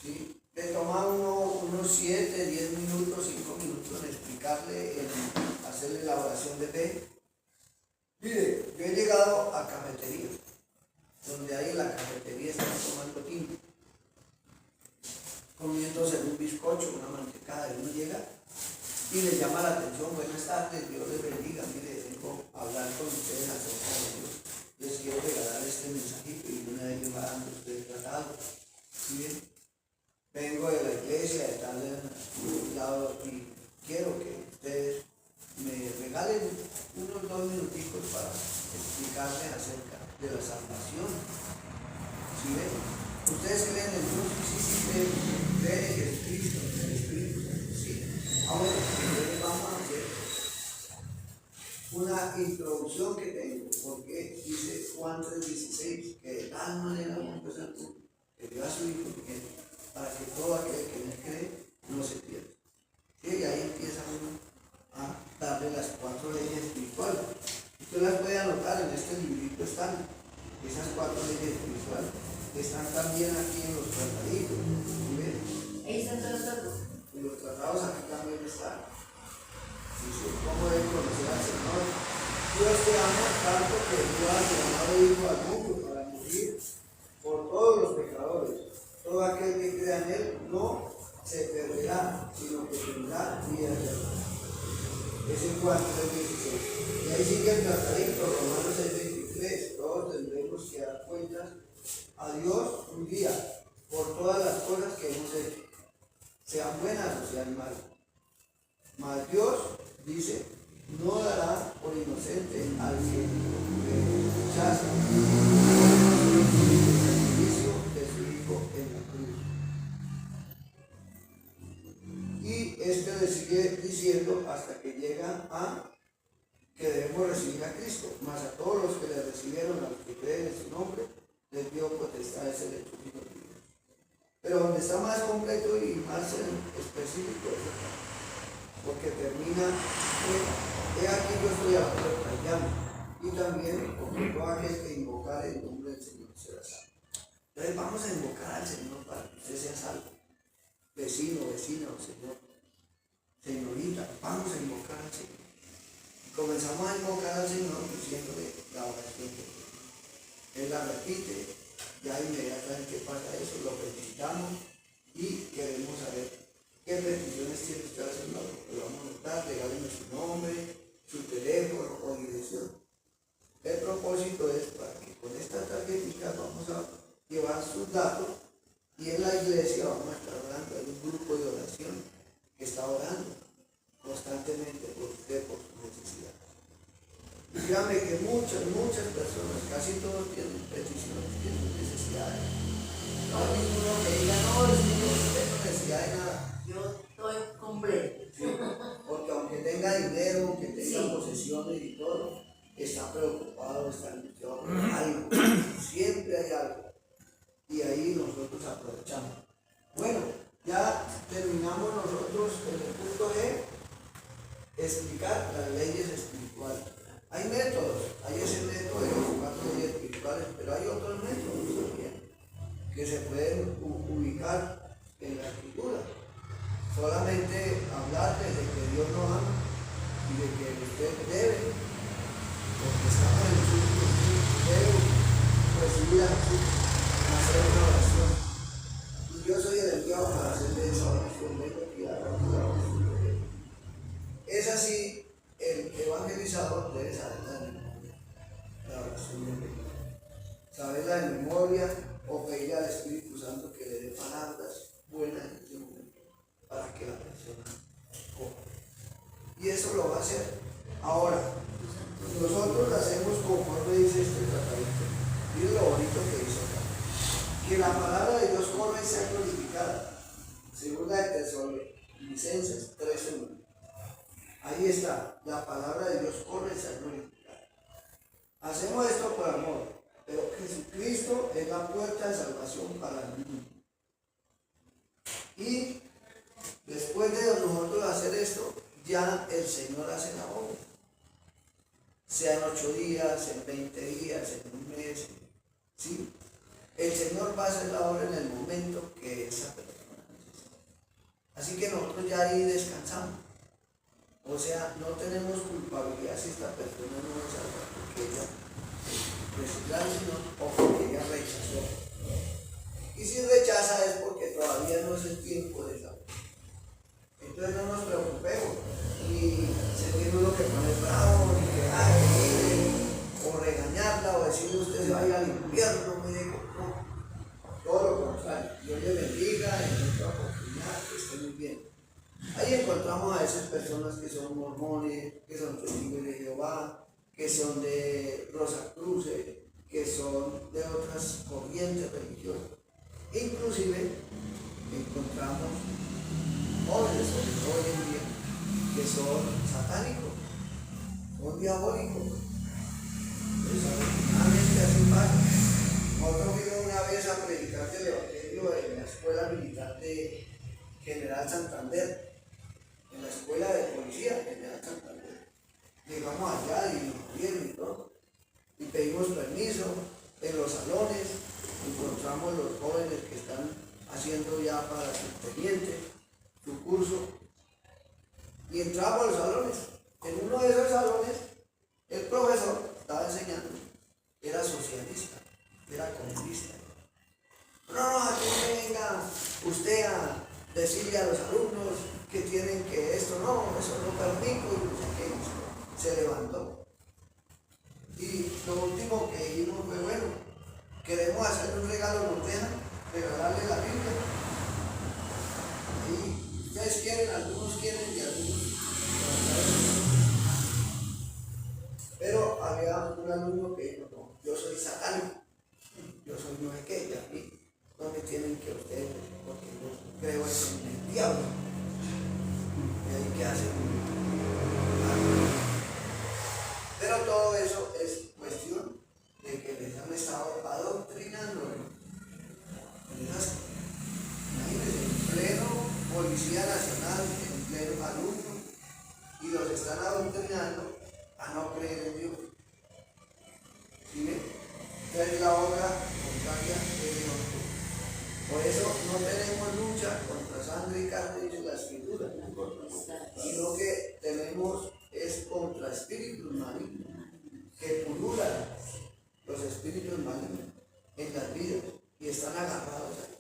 ¿sí? Le toma unos 7, 10 minutos, 5 minutos en explicarle, en hacerle la oración de fe. Mire, yo he llegado a cafetería, donde ahí en la cafetería están tomando tinto, comiéndose un bizcocho, una mantecada, y uno llega y les llama la atención: buenas tardes, Dios les bendiga, mire, vengo a hablar con ustedes acerca de Dios, les quiero regalar este mensajito, y una vez va dando usted tratado, ¿sí bien? Vengo de la iglesia, de tal lado, y quiero que ustedes me regalen unos 2 minuticos para explicarles acerca de la salvación, ¿sí ven? Ustedes creen en Dios, sí, creen en Jesucristo, en el Espíritu Santo, sí. Ahora, entonces vamos a hacer una introducción que tengo, porque dice Juan 3:16, que de tal manera amó Dios al mundo, que dio a su Hijo unigénito, para que todo aquel que en él cree no se pierda. ¿Sí? Y ahí empieza uno a darle las 4 leyes espirituales. Usted las puede anotar, en este librito están esas 4 leyes espirituales. Están también aquí en los trataditos. ¿Sí? Ahí están todos. En los tratados aquí también están. Dice cómo debe conocer al Señor. Dios te ama tanto que dio a su amado Hijo al mundo para morir por todos los pecadores. Todo aquel que crea en él no se perderá, sino que tendrá vida eterna. Es en Juan 3:16. Y ahí sigue el tratadito, Romanos 6:23. Todos tendremos que dar cuentas a Dios un día por todas las cosas que hemos hecho, sean buenas o sean malas. Mas Dios dice: no dará por inocente al que rechaza el sacrificio de su Hijo en la cruz. Y le sigue diciendo hasta que llega a que debemos recibir a Cristo, mas a todos los que le recibieron, a los que creen en su nombre, les dio potestad de ser hechos hijos de Dios. Pero donde está más completo y más específico es acá, porque termina he aquí yo estoy a la puerta y llamo, y también porque todo aquel que invocar el nombre del Señor será salvo. Entonces vamos a invocar al Señor para que usted sea salvo. Vecino, vecina, Señor, señorita, vamos a invocar al Señor. Y comenzamos a invocar al Señor diciéndole la oración de Dios. Él la repite, ya inmediatamente pasa eso, lo felicitamos y queremos saber qué peticiones tiene usted al Señor. Lo vamos a notar, regáleme su nombre, su teléfono o dirección. El propósito es para que con esta tarjetita vamos a llevar sus datos y en la iglesia vamos a estar orando. Hay un grupo de oración que está orando constantemente por usted, por sus necesidades. Y dígame que muchas personas, casi todos tienen peticiones, tienen necesidades. No hay ninguno que diga: no, Señor, no tengo necesidad de nada. Yo estoy completo. Sí, porque aunque tenga dinero, aunque tenga Sí. posesiones y todo, está preocupado, está angustiado por algo. Siempre hay algo. Y ahí nosotros aprovechamos. Bueno, ya terminamos nosotros en el punto G, explicar las leyes espirituales. Hay métodos, hay ese método de los 4 leyes espirituales, pero hay otros métodos también que se pueden ubicar en la escritura. Solamente hablarles de que Dios nos ama y de que usted debe, porque estamos en el círculo, debe recibir a Jesús, hacer una oración. Y yo soy el enviado para hacerle esa oración, vengo aquí a la oración. Es así, el evangelizador debe saberla de memoria, la oración de memoria. Saberla de memoria o pedirle al Espíritu Santo que le dé palabras buenas en este momento para que la persona coja. Y eso lo va a hacer. Ahora, nosotros hacemos conforme dice este tratadito. Miren lo bonito que dice acá. Que la palabra de Dios corra y sea glorificada. Segunda de Tesalonicenses 3:1. Ahí está, la palabra de Dios corre y sea glorificada. Hacemos esto por amor, pero Jesucristo es la puerta de salvación para el mundo. Y después de nosotros hacer esto, ya el Señor hace la obra. Sea en 8 días, en 20 días, en un mes, ¿sí? El Señor va a hacer la obra en el momento que esa persona necesita. Así que nosotros ya ahí descansamos. O sea, no tenemos culpabilidad si esta persona no es salva porque ella recibió al Señor o porque ella rechazó. Y si rechaza es porque todavía no es el tiempo de salvar. Entonces no nos preocupemos, ni sentir uno que pone bravo, ni que o regañarla, o decirle usted se vaya al infierno, mire, no. Todo lo contrario, Dios le bendiga en otra oportunidad, que esté muy bien. Ahí encontramos a esas personas que son mormones, que son testigos de Jehová, que son de Rosacruces, que son de otras corrientes religiosas. Inclusive encontramos jóvenes, sobre todo hoy en día, que son satánicos, son diabólicos. Desafortunadamente así pasa. Nosotros fuimos una vez a predicar el Evangelio en la escuela militar de General Santander, en la escuela de policía de General Santander. Llegamos allá y nos vieron y todo, y pedimos permiso en los salones, encontramos los jóvenes que están haciendo ya para subteniente su curso, y entramos a los salones. En uno de esos salones el profesor estaba enseñando, era socialista, era comunista. No, aquí no venga usted a decirle a los alumnos que tienen que esto, no, eso no permito, y no sé qué. Se levantó. Y lo último que dijimos fue, bueno, queremos hacerle un regalo, nos dejan regalarle la Biblia. Y ustedes quieren, algunos quieren y algunos no. Pero había un alumno que dijo, no, yo soy satánico, yo soy no sé qué, y a mí no me tienen que ustedes, porque yo creo en el diablo. Y ahí que hacen. Pero todo eso es cuestión de que les han estado adoctrinando. Imagínense, en pleno Policía Nacional, en pleno alumno, y los están adoctrinando a no creer en Dios. ¿Sí ven? Esta es la obra contraria de Dios. Por eso no tenemos lucha contra sangre y carne, dice la Escritura, sino que tenemos es contra espíritus malignos, que pululan los espíritus malignos en las vidas y están agarrados ahí.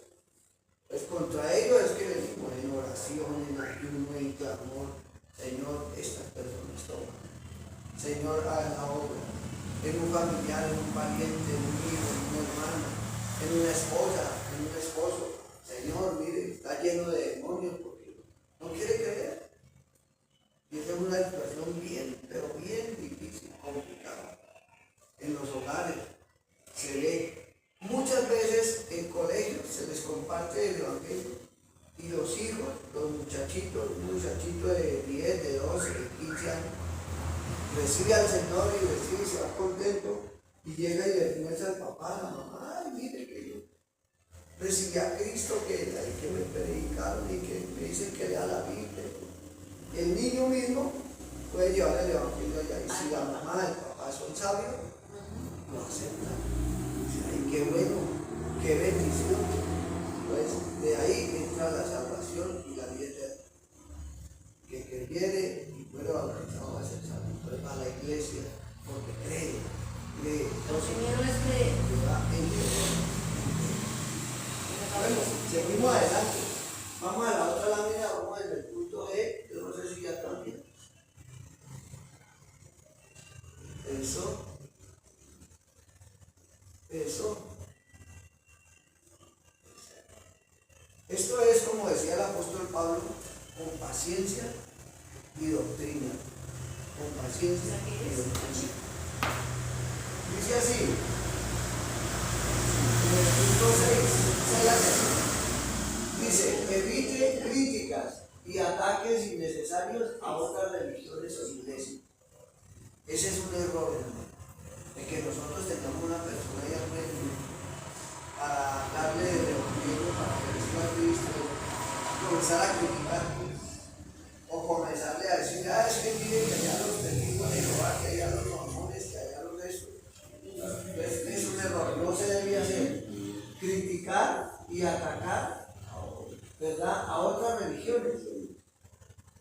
Pues contra ellos es que venimos en oración, en ayuno, en clamor. Señor, estas personas toman. Señor, haga la obra en un familiar, en un pariente, en un hijo, en una hermana, en una esposa, en un esposo. Señor, mire, está lleno de demonios porque no quiere creer. Y esa es una situación bien, pero bien difícil, complicada. En los hogares se ve. Muchas veces en colegios se les comparte el Evangelio y los hijos, los muchachitos, un muchachito de 10, de 12, de 15 años, recibe al Señor y recibe y se va contento y llega y le muestra al papá, a la mamá, ay, mire que yo recibí a Cristo, que me predicaron y que me dicen que lea la Biblia. El niño mismo puede llevar el Evangelio allá y si la mamá y el papá son sabios, lo aceptan. Ay, qué bueno, qué bendición. Pues de ahí entra la salvación y la vida eterna. Que creyere y fuera bautizado va a ser salvo. Entonces va a la iglesia porque cree. Lo primero es creer. Bueno, seguimos adelante. Vamos a la otra lámina, vamos en el punto E. Yo no sé si ya también. Eso. Esto es, como decía el apóstol Pablo, con paciencia y doctrina. Con paciencia y doctrina. Dice así, en el punto 6, dice, evite críticas y ataques innecesarios a otras religiones o iglesias. Ese es un error, hermano, de que nosotros tengamos una persona ahí al frente para darle el evangelio, para que reciba a Cristo, comenzar a criticar o comenzarle a decir y atacar, ¿verdad?, a otras religiones.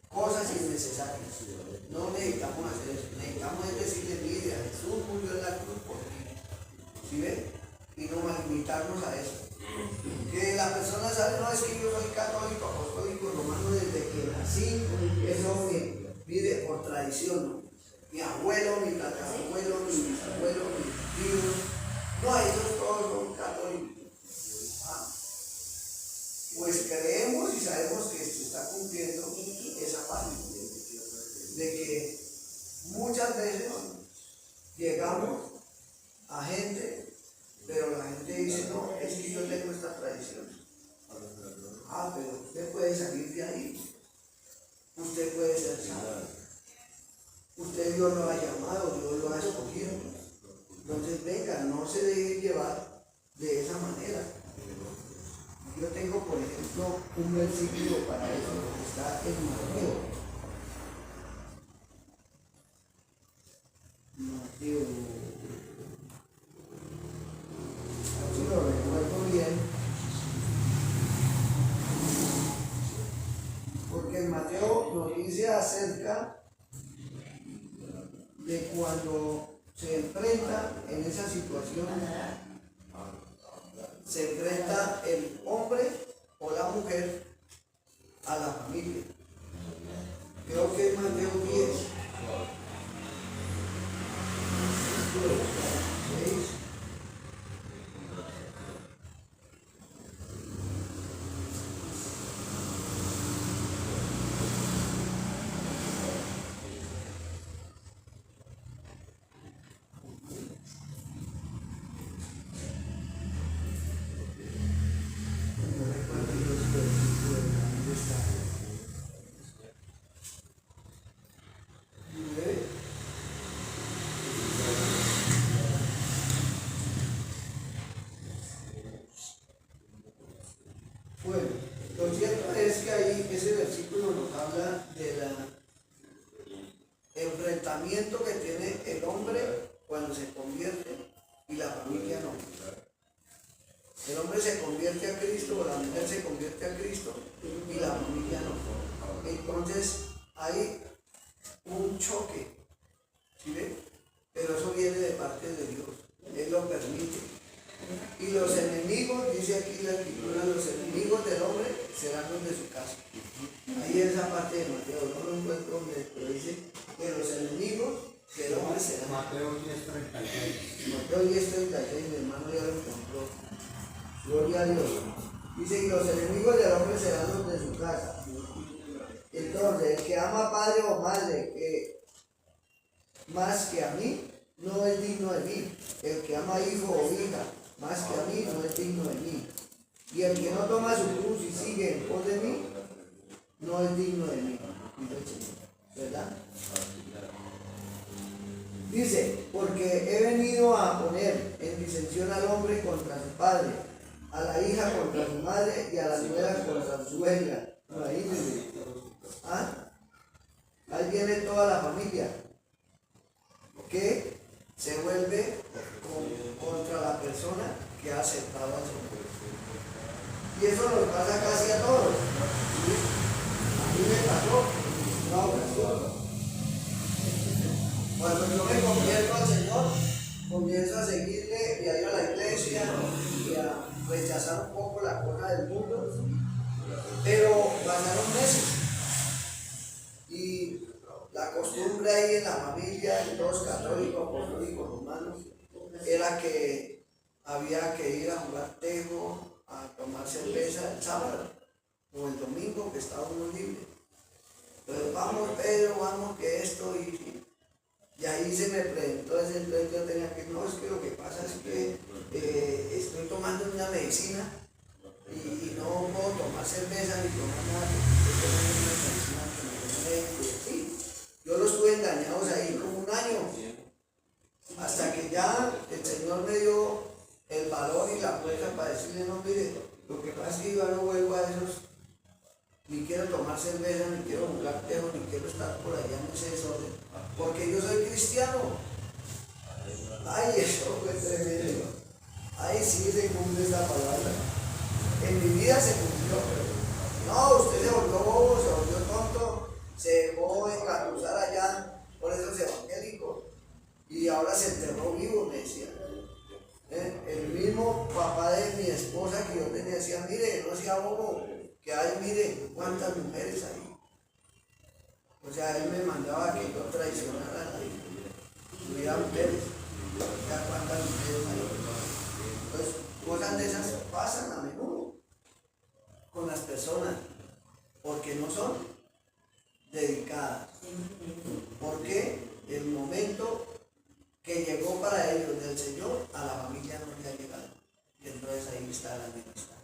Cosas innecesarias. No necesitamos hacer eso. Necesitamos es decirle, mire, a Jesús murió en la cruz por ti. ¿Sí ven? Y no limitarnos a eso. Que la persona sabe, no, es que yo soy católico, apostólico, romano desde que nací. Eso, mire, por tradición, ¿no? Mi abuelo, mi tatarabuelo, mi bisabuelo, mis tíos. No, ellos todos son católicos. Pues creemos y sabemos que se está cumpliendo esa parte de que muchas veces llegamos a gente, pero la gente dice, no, es que yo tengo esta tradición. Pero usted puede salir de ahí, usted puede ser salvo, usted Dios lo ha llamado, Dios lo ha escogido. Entonces venga, no se deje llevar de esa manera. Yo tengo, por ejemplo, un versículo para eso, que está en Mateo. Así lo recuerdo bien, porque en Mateo nos dice acerca de cuando se enfrenta en esa situación. Se enfrenta el hombre o la mujer a la familia. Creo que es Mateo 10. 6. Bueno, lo cierto es que ahí ese versículo nos habla del enfrentamiento que tiene el hombre cuando se convierte y la familia no. El hombre se convierte a Cristo o la mujer se convierte a Cristo y la familia no. Entonces hay un choque, ¿sí ven? Pero eso viene de parte de Dios, Él lo permite. Y los enemigos, dice aquí la escritura, los enemigos del hombre serán los de su casa. Ahí es esa parte de Mateo, no lo encuentro donde, pero dice que los enemigos del hombre serán. Mateo 10:36. Mateo 10:36, mi hermano ya lo encontró. Gloria a Dios. Dice que los enemigos del hombre serán los de su casa. Entonces, el que ama a padre o madre más que a mí, no es digno de mí. El que ama a hijo o hija más que a mí, no es digno de mí. Y el que no toma su cruz y sigue en pos de mí, no es digno de mí. ¿Verdad? Dice, porque he venido a poner en disensión al hombre contra su padre, a la hija contra su madre y a la nuera contra su suegra. Imagínense. Ahí viene toda la familia que se vuelve contra la persona que ha aceptado a Señor. Y eso nos pasa casi a todos. ¿Sí? A mí me pasó una ocasión. Cuando yo me convierto al Señor, comienzo a seguirle y a ir a la iglesia y a rechazar un poco la cosa del mundo. Pero pasaron meses y la costumbre ahí en la familia, en todos católicos, apostólicos, romanos, era que había que ir a jugar tejo, a tomar cerveza el sábado o el domingo, que estaba uno libre. Entonces, vamos Pedro, vamos que esto, y ahí se me presentó ese, entonces yo tenía que, no, es que lo que pasa es que estoy tomando una medicina y no puedo tomar cerveza ni tomar nada, porque estoy tomando una medicina que me pone, sí. Yo los tuve engañados ahí como un año, hasta que ya el Señor me dio el valor y la fuerza para decirle, no, mire, lo que pasa es que yo no vuelvo a esos, ni quiero tomar cerveza, ni quiero jugar tejo, ni quiero estar por allá en ese desorden, porque yo soy cristiano. Ay, eso fue tremendo. Ay, sí se cumple esta palabra. en mi vida se cumplió, pero no, usted se volvió bobo, se volvió tonto, se dejó engatusar allá por esos evangélicos y ahora se enterró vivo, me decía. El mismo papá de mi esposa que yo tenía decía, mire, no sea bobo, que hay, mire, cuántas mujeres hay. O sea, él me mandaba que yo traicionara a la tuviera mujeres, ya cuántas mujeres hay. Entonces, cosas de esas pasan a menudo con las personas, porque no son dedicadas. Porque el momento que llegó para ellos del Señor, a la familia no le ha llegado. Y entonces ahí está la enemistad.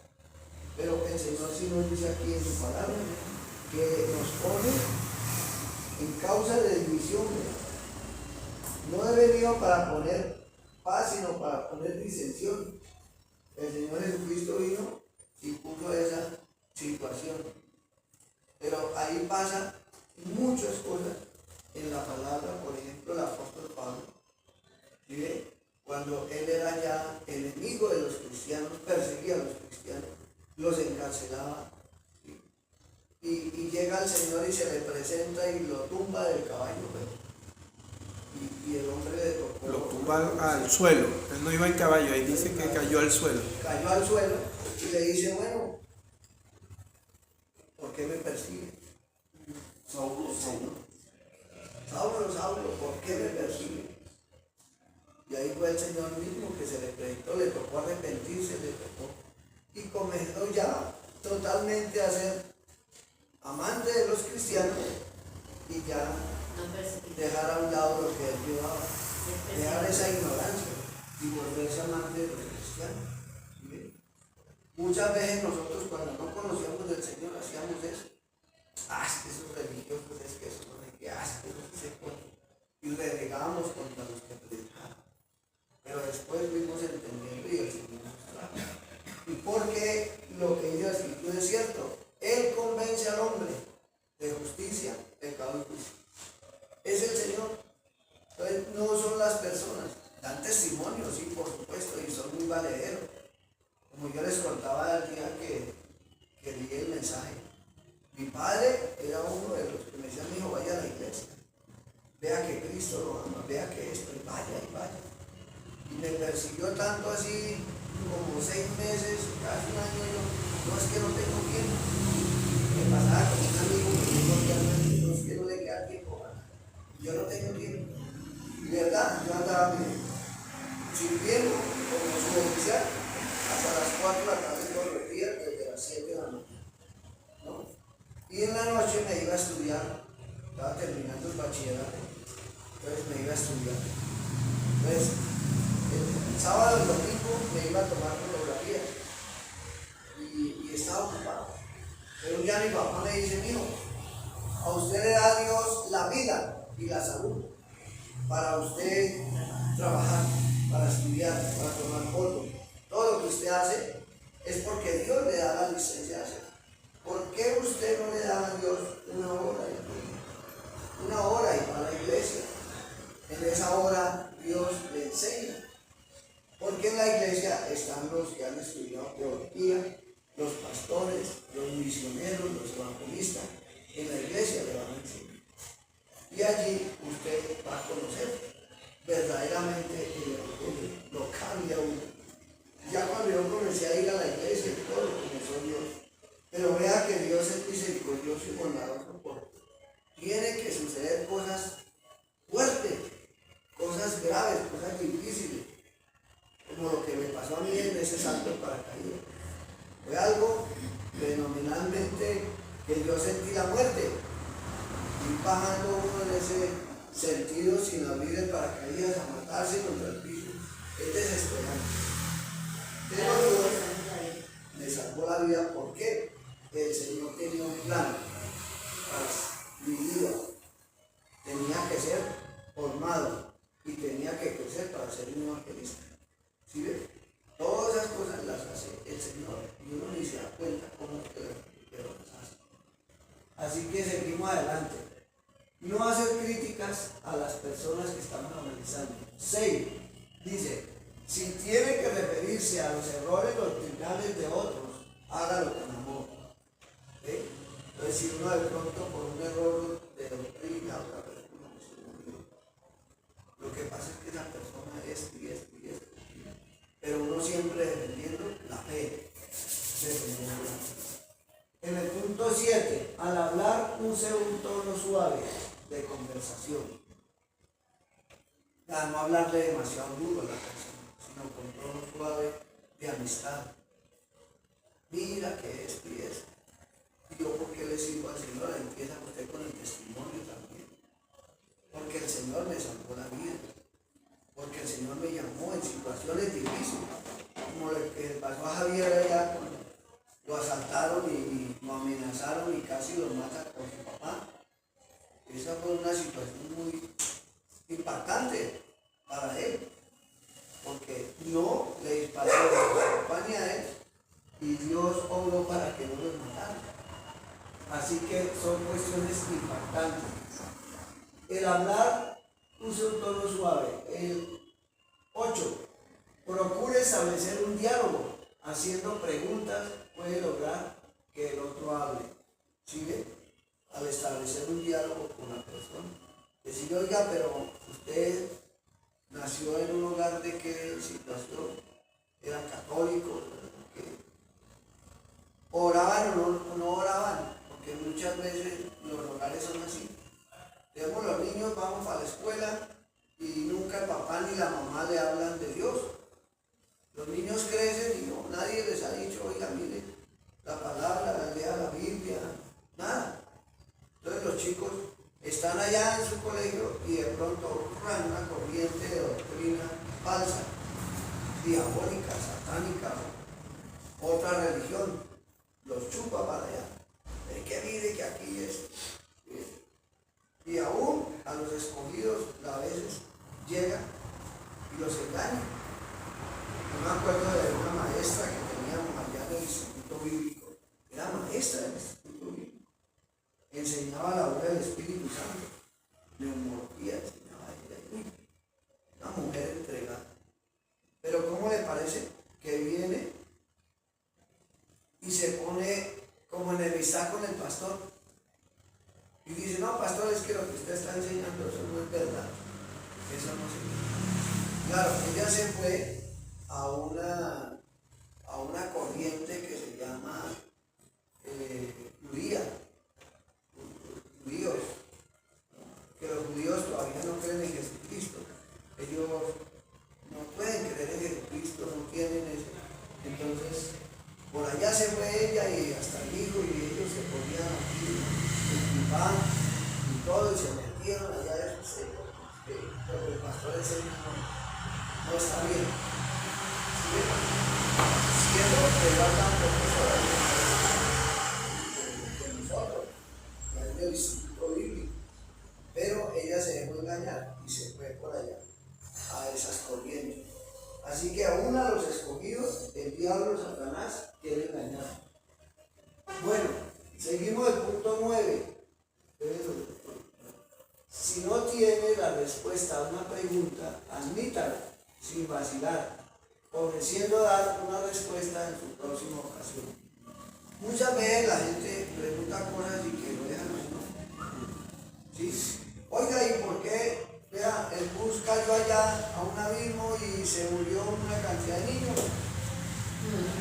Pero el Señor sí nos dice aquí en su palabra que nos pone en causa de división. No he venido para poner paz, sino para poner disensión. El Señor Jesucristo vino y puso esa situación. Pero ahí pasan muchas cosas en la palabra, por ejemplo, el apóstol Pablo. ¿Sí ve? Cuando él era ya enemigo de los cristianos, perseguía a los cristianos, los encarcelaba. ¿Sí? Y llega el Señor y se le presenta y lo tumba del caballo. Y el hombre le tocó. Lo tumba al suelo. Él no iba en caballo, ahí dice que cayó al suelo. Cayó al suelo y le dice, bueno, ¿por qué me persigue? Saulo, ¿por qué me persigue? Y ahí fue el Señor mismo que se le predicó, le tocó arrepentirse, le tocó. Y comenzó ya totalmente a ser amante de los cristianos y ya dejar a un lado lo que él llevaba, dejar esa ignorancia y volverse amante de los cristianos. ¿Sí? Muchas veces nosotros cuando no conocíamos del Señor hacíamos eso. Es que esos religiosos, es que eso no hay que hacer, y renegábamos contra los que predicaban. Pero después fuimos entendiendo y el Señor nos trajo. Y porque lo que dice la Escritura es cierto, Él convence al hombre de justicia, pecado y juicio. Es el Señor. Entonces no son las personas. Dan testimonio, sí, por supuesto, y son muy valederos. Como yo les contaba el día que leí el mensaje. Mi padre era uno de los que me decía, mi hijo, vaya a la iglesia. Vea que Cristo lo ama, vea que esto, y vaya, y vaya. Y me persiguió tanto así, como 6 meses, casi un año, yo, no es que no tengo tiempo. Me pasaba con un amigo que dijo, no es que no le queda tiempo, yo no tengo tiempo. Y verdad, yo andaba sirviendo como suboficial hasta las 4 de la tarde todos los días, desde las 7 de la noche. ¿No? Y en la noche me iba a estudiar, estaba terminando el bachillerato, entonces me iba a estudiar. Entonces, el sábado y el domingo me iba a tomar fotografías y estaba ocupado. Pero un día mi papá me dice, mijo, a usted le da Dios la vida y la salud para usted trabajar, para estudiar, para tomar fotos. Todo lo que usted hace es porque Dios le da la licencia de hacer. ¿Por qué usted no le da a Dios una hora? Una hora y para la iglesia. En esa hora Dios le enseña. Porque en la iglesia están los que han estudiado teología, los pastores, los misioneros, los evangelistas. En la iglesia le van a enseñar. Y allí usted va a conocer verdaderamente el evangelio. Lo cambia uno. Ya cuando yo comencé a ir a la iglesia, todo lo comenzó Dios. Pero vea que Dios es misericordioso y bondadoso. Tiene que suceder cosas fuertes, cosas graves, cosas difíciles. Como lo que me pasó a mí en ese salto de paracaídas. Fue algo fenomenalmente que yo sentí la muerte. Y bajando uno en ese sentido sin abrir el paracaídas a matarse contra el piso. Es desesperante. Pero Dios me salvó la vida. ¿Por qué? El Señor tenía un plan para mi vida. Tenía que ser formado y tenía que crecer para ser un evangelista. ¿Sí ves? Todas esas cosas las hace el Señor y uno ni se da cuenta cómo las hace. Así que seguimos adelante. No hacer críticas a las personas que estamos analizando. 6. Dice, si tiene que referirse a los errores doctrinales de otros, hágalo con amor. ¿Ve? Entonces, si uno de pronto por un error de doctrina, otra persona no se murió, lo que pasa es que la persona esto y esto y esto, pero uno siempre defendiendo la fe, defendiendo la fe. En el punto 7, al hablar use un tono suave de conversación. No hablarle demasiado duro a la persona, sino con tono suave de amistad. Mira que esto y esto. Y yo, ¿por qué le sirvo al Señor? Empieza usted con el testimonio también. Porque el Señor me salvó la vida. Porque el Señor me llamó en situaciones difíciles. Como lo que le pasó a Javier allá cuando lo asaltaron y lo amenazaron y casi lo matan con su papá. Esa fue una situación muy impactante para él. Porque no le disparó a su papá ni a él. Y Dios obró para que no los mataran. Así que son cuestiones impactantes. El hablar, use un tono suave. El 8. Procure establecer un diálogo. Haciendo preguntas puede lograr que el otro hable. ¿Sigue? Al establecer un diálogo con la persona. Decir, oiga, pero usted nació en un hogar de qué situación, eran católicos, ¿qué? ¿Oraban o no oraban? Porque muchas veces los hogares son así. Vemos los niños, vamos a la escuela y nunca el papá ni la mamá le hablan de Dios. Los niños crecen y no, nadie les ha dicho, oiga, mire, la palabra, lea la Biblia, nada. Entonces los chicos están allá en su colegio y de pronto ocurran una corriente de doctrina falsa, diabólica, satánica, otra religión, los chupa para allá. Es que mire que aquí es. Y aún a los escogidos a veces llegan y los engañan. Yo me acuerdo de una maestra que teníamos allá en el Instituto Bíblico, era maestra del Instituto Bíblico, enseñaba la obra del Espíritu Santo, neumología enseñaba ella, una mujer entregada. Pero ¿cómo le parece que viene y se pone como enemistad con el pastor? Y dice, no, pastor, es que lo que usted está enseñando, eso no es verdad. Eso no se... Claro, ella se fue a una corriente que se llama judíos, que los judíos todavía no creen en Jesucristo. Ellos no pueden creer en Jesucristo, no tienen eso. Entonces, por allá se fue ella y hasta el hijo y ellos se ponían aquí el pan y todo y se metieron allá de esos sellos. Pero el pastor ese no está bien. Siendo que va tan profesora de nosotros, en el Instituto Bíblico. Pero ella se dejó engañar y se fue por allá a esas corrientes. Así que aún a los escogidos, el diablo Satanás quiere engañar. Bueno, seguimos el punto 9. Si no tiene la respuesta a una pregunta, admítala sin vacilar, ofreciendo dar una respuesta en su próxima ocasión. Muchas veces la gente pregunta cosas y que lo dejan ahí, ¿no? ¿Sí? Oiga, ¿y por qué? Vea, el bus cayó allá a un abismo y se murió una cantidad de niños.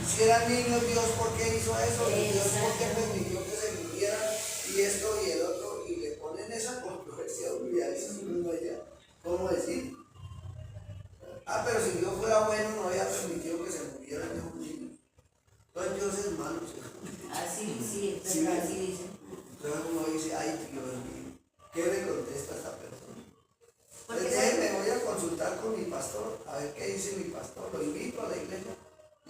Si eran niños, Dios, ¿por qué hizo eso? Dios, ¿por qué permitió que se murieran? Y esto y el otro, y le ponen esa controversia, ¿cómo decir? Ah, pero si Dios fuera bueno, no había permitido que se murieran esos niños. Entonces Dios es malo. Así, sí, es verdad, así dice. Entonces uno dice, ay, Dios mío, ¿qué le contesta a esta persona? Porque Entonces me voy a consultar con mi pastor, a ver qué dice mi pastor, lo invito a la iglesia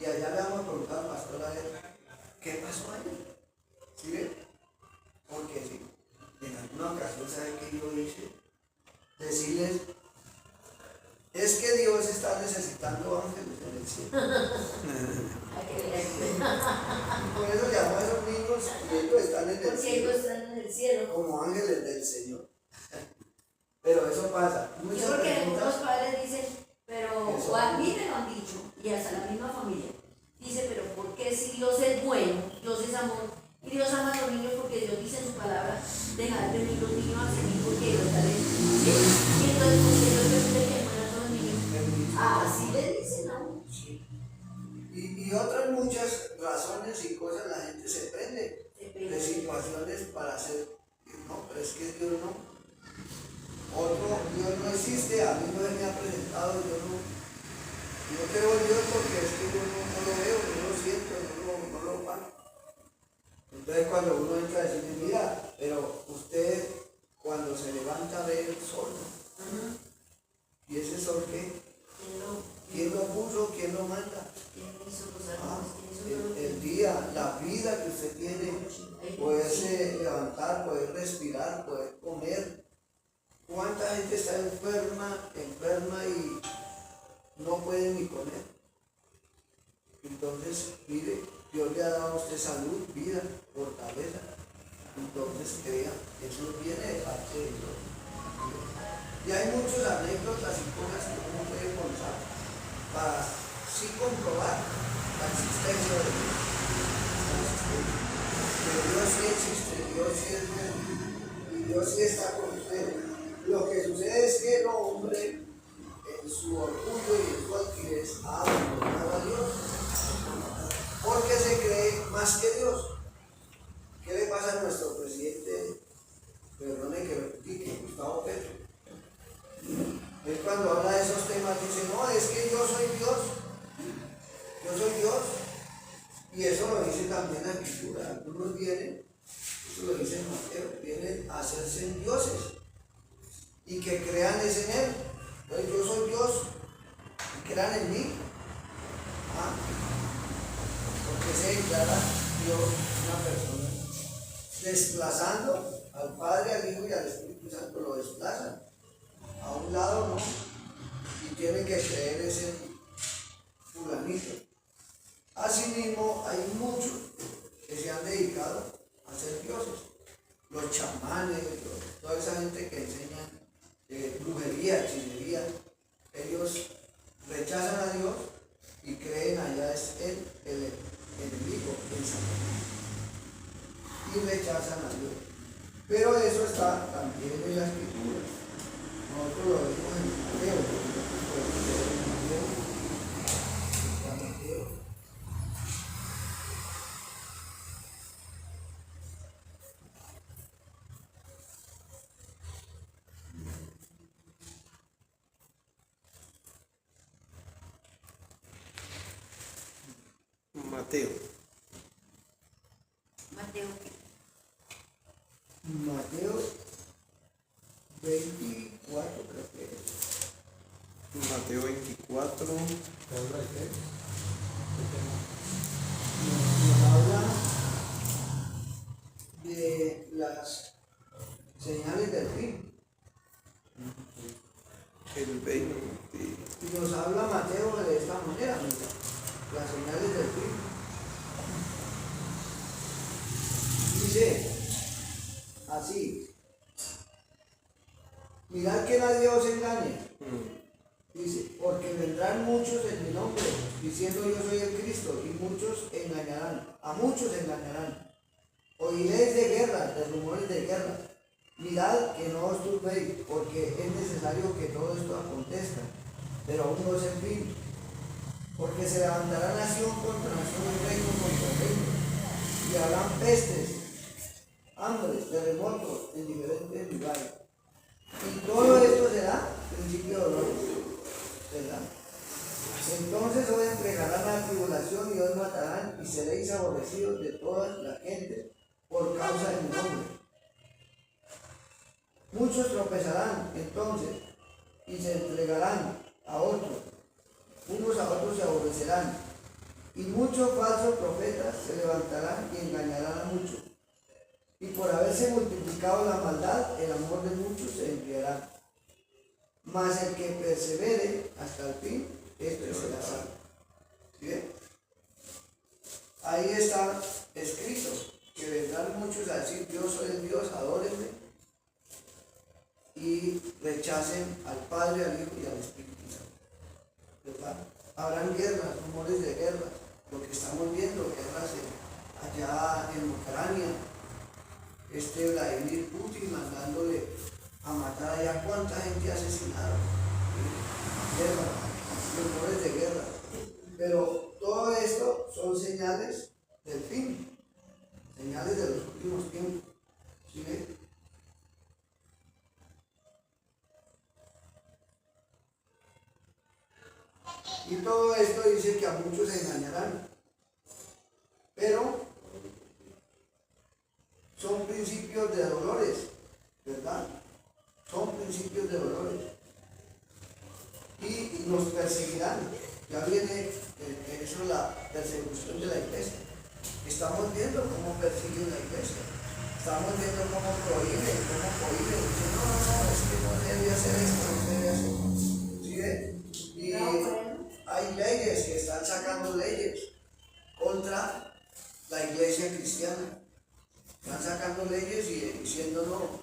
y allá le vamos a preguntar al pastor a ver qué pasó ahí. ¿Sí ven? Porque sí, en alguna ocasión, ¿sabe qué yo hice? Decirles, es que Dios está necesitando ángeles en el cielo. Por eso llamó a esos niños y ellos están en el porque cielo. ellos están en el cielo. Como ángeles del Señor. Pero eso pasa. Y Muchas porque algunos preguntas. padres dicen, pero Eso. o a mí me lo han dicho, y hasta la misma familia, dice, pero ¿por qué si Dios es bueno, Dios es amor, y Dios ama a los niños porque Dios dice en su palabra, dejad de mí los niños hacia mí porque los daré. ¿Sí? Y entonces, porque Dios permite que mueran todos los niños. Así le dicen a uno. Sí. Y otras muchas razones y cosas la gente se prende de situaciones para hacer, no, pero es que Dios no. Otro, Dios no existe, a mí no me ha presentado, yo creo en Dios porque es que yo no lo veo, no lo siento, no lo palpo. Entonces cuando uno entra a decirle, mira, pero usted cuando se levanta ve el sol, ¿no? ¿Y ese sol qué? ¿Quién lo puso? ¿Quién lo manda? El día, la vida que usted tiene, poderse levantar, poder respirar, poder comer. ¿Cuánta gente está enferma y no puede ni comer? Entonces, mire, Dios le ha dado a usted salud, vida, fortaleza. Entonces, crea, eso viene de parte de Dios. Y hay muchas anécdotas y cosas que uno puede contar para sí comprobar la existencia de Dios. Que Dios sí existe, Dios sí es bueno y Dios sí está con usted. Lo que sucede es que el hombre, en su orgullo y en su altivez, ha abandonado a Dios porque se cree más que Dios. ¿Qué le pasa a nuestro presidente? Perdone que repite, Gustavo Petro. Él cuando habla de esos temas dice, no, es que yo soy Dios. Y eso lo dice también la Escritura. Algunos vienen, eso lo dice Mateo, vienen a hacerse dioses y que crean es en Él. Entonces yo soy Dios y crean en mí. Porque se declara Dios una persona. Desplazando al Padre, al Hijo y al Espíritu Santo, lo desplazan. A un lado no. Y tienen que creer ese fulanito. Asimismo, hay muchos que se han dedicado a ser dioses. Los chamanes, toda esa gente que enseña brujería, hechicería, ellos rechazan a Dios y creen allá es Él, el enemigo, el Satanás. Y rechazan a Dios. Pero eso está también en la Escritura. Nosotros lo vimos en Mateo. Mateo. Mateo 24, creo que es. Mateo 24. Nos habla de las señales del fin. El 20. Y nos habla Mateo de esta manera, mira, las señales del fin. Dice así, mirad que nadie os engañe. Dice, porque vendrán muchos en mi nombre, diciendo yo soy el Cristo, y muchos engañarán, a muchos engañarán. Oiréis de guerras, de rumores de guerra. Mirad que no os turbéis, porque es necesario que todo esto acontezca, pero aún no es el fin. Porque se levantará nación contra nación y reino contra reino, y habrán pestes, hambres, terremotos en diferentes lugares. Y todo esto será principio de dolores, ¿verdad? Entonces os entregarán a la tribulación y os matarán, y seréis aborrecidos de toda la gente por causa de mi nombre. Muchos tropezarán entonces y se entregarán a otros, unos a otros se aborrecerán, y muchos falsos profetas se levantarán y engañarán a muchos. Y por haberse multiplicado la maldad, el amor de muchos se enfriará. Mas el que persevere hasta el fin, este será salvo. ¿Sí ven? Ahí está escrito que vendrán muchos a decir, Dios soy el Dios, adórenme, y rechacen al Padre, al Hijo y al Espíritu Santo. ¿Verdad? Habrán guerras, rumores de guerra, lo que estamos viendo, guerras allá en Ucrania, Vladimir Putin mandándole a matar allá cuánta gente ha asesinado, guerra, rumores de guerra. Pero todo esto son señales del fin, señales de los últimos tiempos. ¿Sí ven? Y todo esto dice que a muchos se engañarán, pero son principios de dolores, ¿verdad? Son principios de dolores. Y nos perseguirán. Ya viene eso, la persecución de la iglesia. Estamos viendo cómo persiguen la iglesia. Estamos viendo cómo prohíben. Dicen, no, es que no debe hacer esto, no debe hacer esto. ¿Sí ven? Y hay leyes que están sacando leyes contra la iglesia cristiana. Están sacando leyes y diciendo no,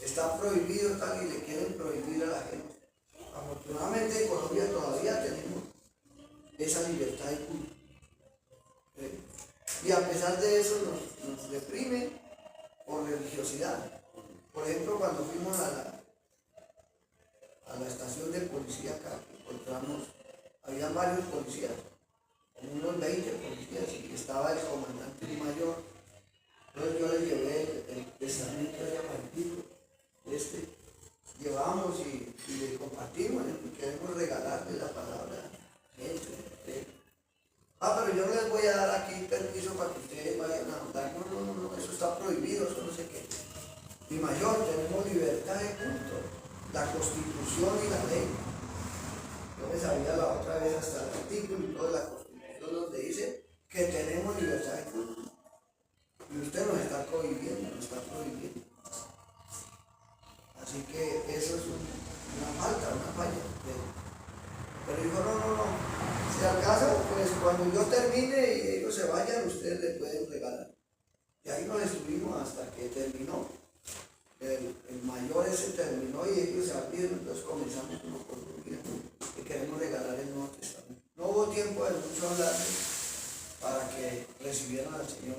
está prohibido tal, y le quieren prohibir a la gente. Afortunadamente en Colombia todavía tenemos esa libertad de culto. Y a pesar de eso nos reprimen por religiosidad. Por ejemplo, cuando fuimos a la estación de policía acá, encontramos, había varios policías, como unos 20 policías, y estaba el comandante mayor. Entonces yo le llevé el testamento allá partido, llevamos y le compartimos, y queremos regalarle la palabra a gente. Pero yo no les voy a dar aquí permiso para que ustedes vayan a andar. No, eso está prohibido, eso no sé qué. Mi mayor, tenemos libertad de culto, la Constitución y la ley. Yo me sabía la otra vez hasta el artículo y toda la Constitución donde dice que tenemos libertad de culto. Y usted nos está prohibiendo, nos está prohibiendo. Así que eso es una falta, una falla. Pero dijo, no. Si al caso, pues cuando yo termine y ellos se vayan, ustedes le pueden regalar. Y ahí nos estuvimos hasta que terminó. El mayor ese terminó y ellos se abrieron, entonces comenzamos uno por uno. Que queremos regalar el Nuevo Testamento. No hubo tiempo de mucho hablar para que recibieran al Señor.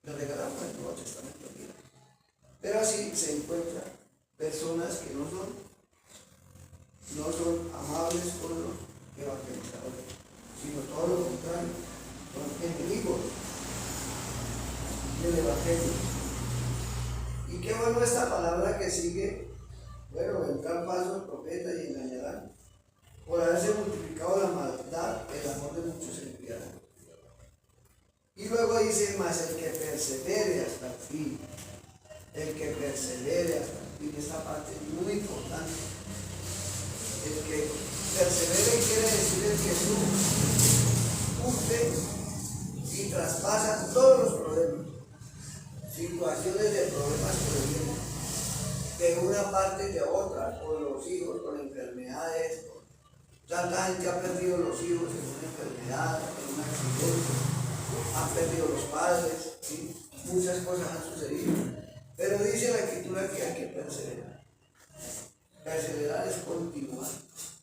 Le regalamos el Nuevo Testamento. Mira. Pero así se encuentran personas que no son amables con los evangelizadores, sino todo lo contrario, son enemigos del Evangelio. Y qué bueno esta palabra que sigue. Bueno, vendrán falsos profetas y engañarán. Por haberse multiplicado la maldad, el amor de muchos se enfriará. Y luego dice, mas el que persevere hasta el fin, esta parte es muy importante. El que persevere quiere decir el que cumple y traspasa todos los problemas, situaciones de problemas que vienen de una parte y de otra, con los hijos, con enfermedades. Tanta gente ha perdido los hijos en una enfermedad, en un accidente, han perdido los padres, ¿sí? Muchas cosas han sucedido. Pero dice la Escritura que hay que perseverar. Perseverar es continuar.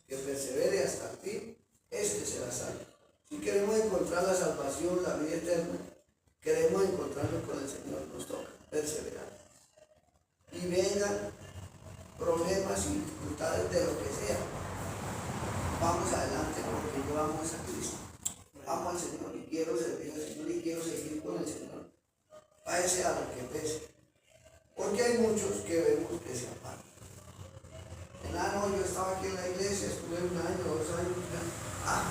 Que persevere hasta el fin, será salvo. Si queremos encontrar la salvación, la vida eterna, queremos encontrarnos con el Señor, nos toca perseverar. Y vengan problemas y dificultades de lo que sea. Vamos adelante porque yo amo a Cristo. Amo al Señor y quiero servir al Señor y quiero seguir con el Señor. Pese a lo que pese. Porque hay muchos que vemos que se apartan. No, yo estaba aquí en la iglesia, estuve 1 año, 2 años.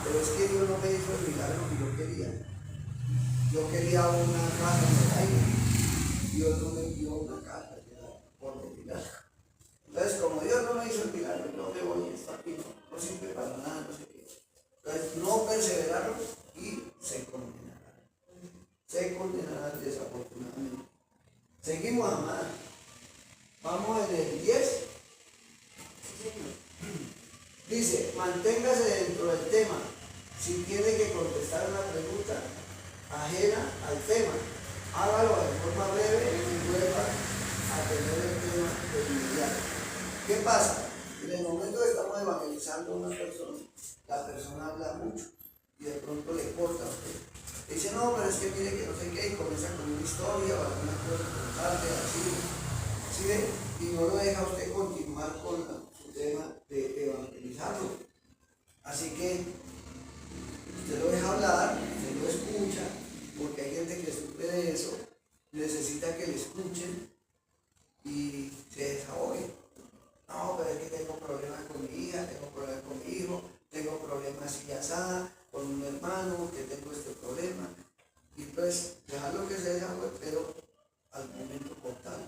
Pero es que Dios no me hizo el milagro que yo quería. Yo quería una casa en el aire. Dios no me dio una casa por milagro. Entonces, como Dios no me hizo el milagro, yo me voy a estar aquí, no sirve para nada, no sé qué. Entonces, no perseveraron y se condenarán. Se condenarán desafortunadamente. Seguimos, amada. Vamos en el 10. Dice, manténgase dentro del tema. Si tiene que contestar una pregunta ajena al tema, hágalo de forma breve y vuelva a tener el tema de inmediato. ¿Qué pasa? En el momento que estamos evangelizando a una persona, la persona habla mucho. y de pronto le corta a usted. Le dice, no, pero es que mire que no sé qué, y comienza con una historia o alguna cosa constante, así, ¿sí ve? Y no lo deja usted continuar con su tema de evangelizarlo. Así que usted lo deja hablar, usted lo escucha, porque hay gente que sufre de eso, necesita que le escuchen y se desahogue. No, pero es que tengo problemas con mi hija, tengo problemas con mi hijo, tengo problemas así asada, con un hermano que tengo este problema. Y pues dejarlo que se desahogue, pero al momento cortarlo.